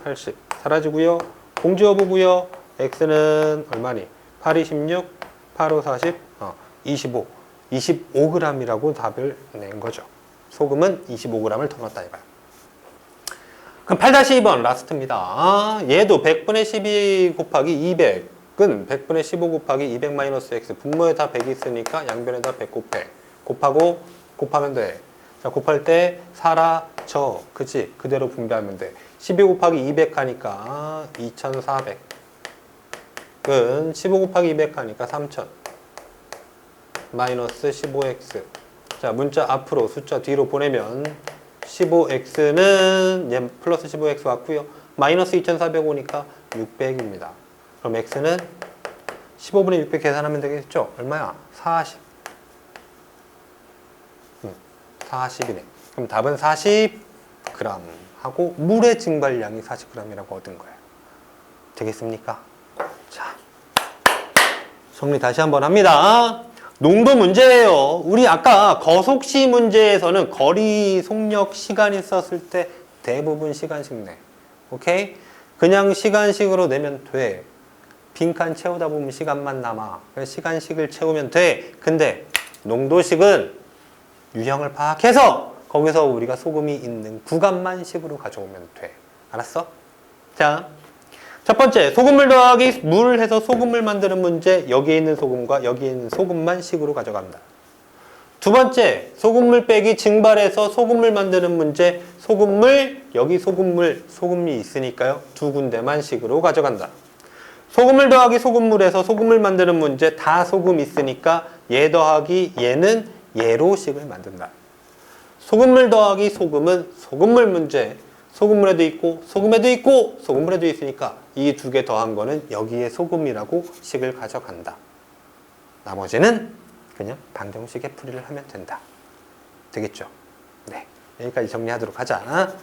80 사라지고요. 공지여부고요. x는 얼마니? 8, 26, 8, 5, 40, 25. 25g이라고 답을 낸 거죠. 소금은 25g을 더 넣었다 이거야. 그럼 8-2번 라스트입니다. 얘도 100분의 12 곱하기 200은 100분의 15 곱하기 200 마이너스 x. 분모에 다 100이 있으니까 양변에다 100 곱해. 곱하면 돼. 자, 곱할 때 사라져. 그치? 그대로 분배하면 돼. 12 곱하기 200 하니까 2400. 은 15 곱하기 200 하니까 3000. 마이너스 15x. 자, 문자 앞으로 숫자 뒤로 보내면 15x는 얘 플러스 15x 왔고요. 마이너스 2400 오니까 600입니다. 그럼 x는 15분의 600 계산하면 되겠죠? 얼마야? 40. 40이네. 그럼 답은 40g 하고 물의 증발량이 40g이라고 얻은 거예요. 되겠습니까? 자, 정리 다시 한번 합니다. 농도 문제예요. 우리 아까 거속시 문제에서는 거리, 속력, 시간이 썼을 때 대부분 시간씩 내. 오케이? 그냥 시간식으로 내면 돼. 빈칸 채우다 보면 시간만 남아. 그래서 시간식을 채우면 돼. 근데 농도식은 유형을 파악해서 거기서 우리가 소금이 있는 구간만 식으로 가져오면 돼. 알았어? 자, 첫 번째, 소금물 더하기 물 해서 소금물 만드는 문제. 여기에 있는 소금과 여기에 있는 소금만 식으로 가져갑니다. 두 번째, 소금물 빼기 증발해서 소금물 만드는 문제. 소금물, 여기 소금이 있으니까요. 두 군데만 식으로 가져간다. 소금물 더하기 소금물에서 소금물 만드는 문제. 다 소금 있으니까 얘 더하기 얘는 얘로 식을 만든다. 소금물 더하기 소금은 소금물 문제. 소금물에도 있고 소금에도 있고 소금물에도 있으니까 이 두 개 더한 거는 여기에 소금이라고 식을 가져간다. 나머지는 그냥 방정식의 풀이를 하면 된다. 되겠죠? 네, 여기까지 정리하도록 하자.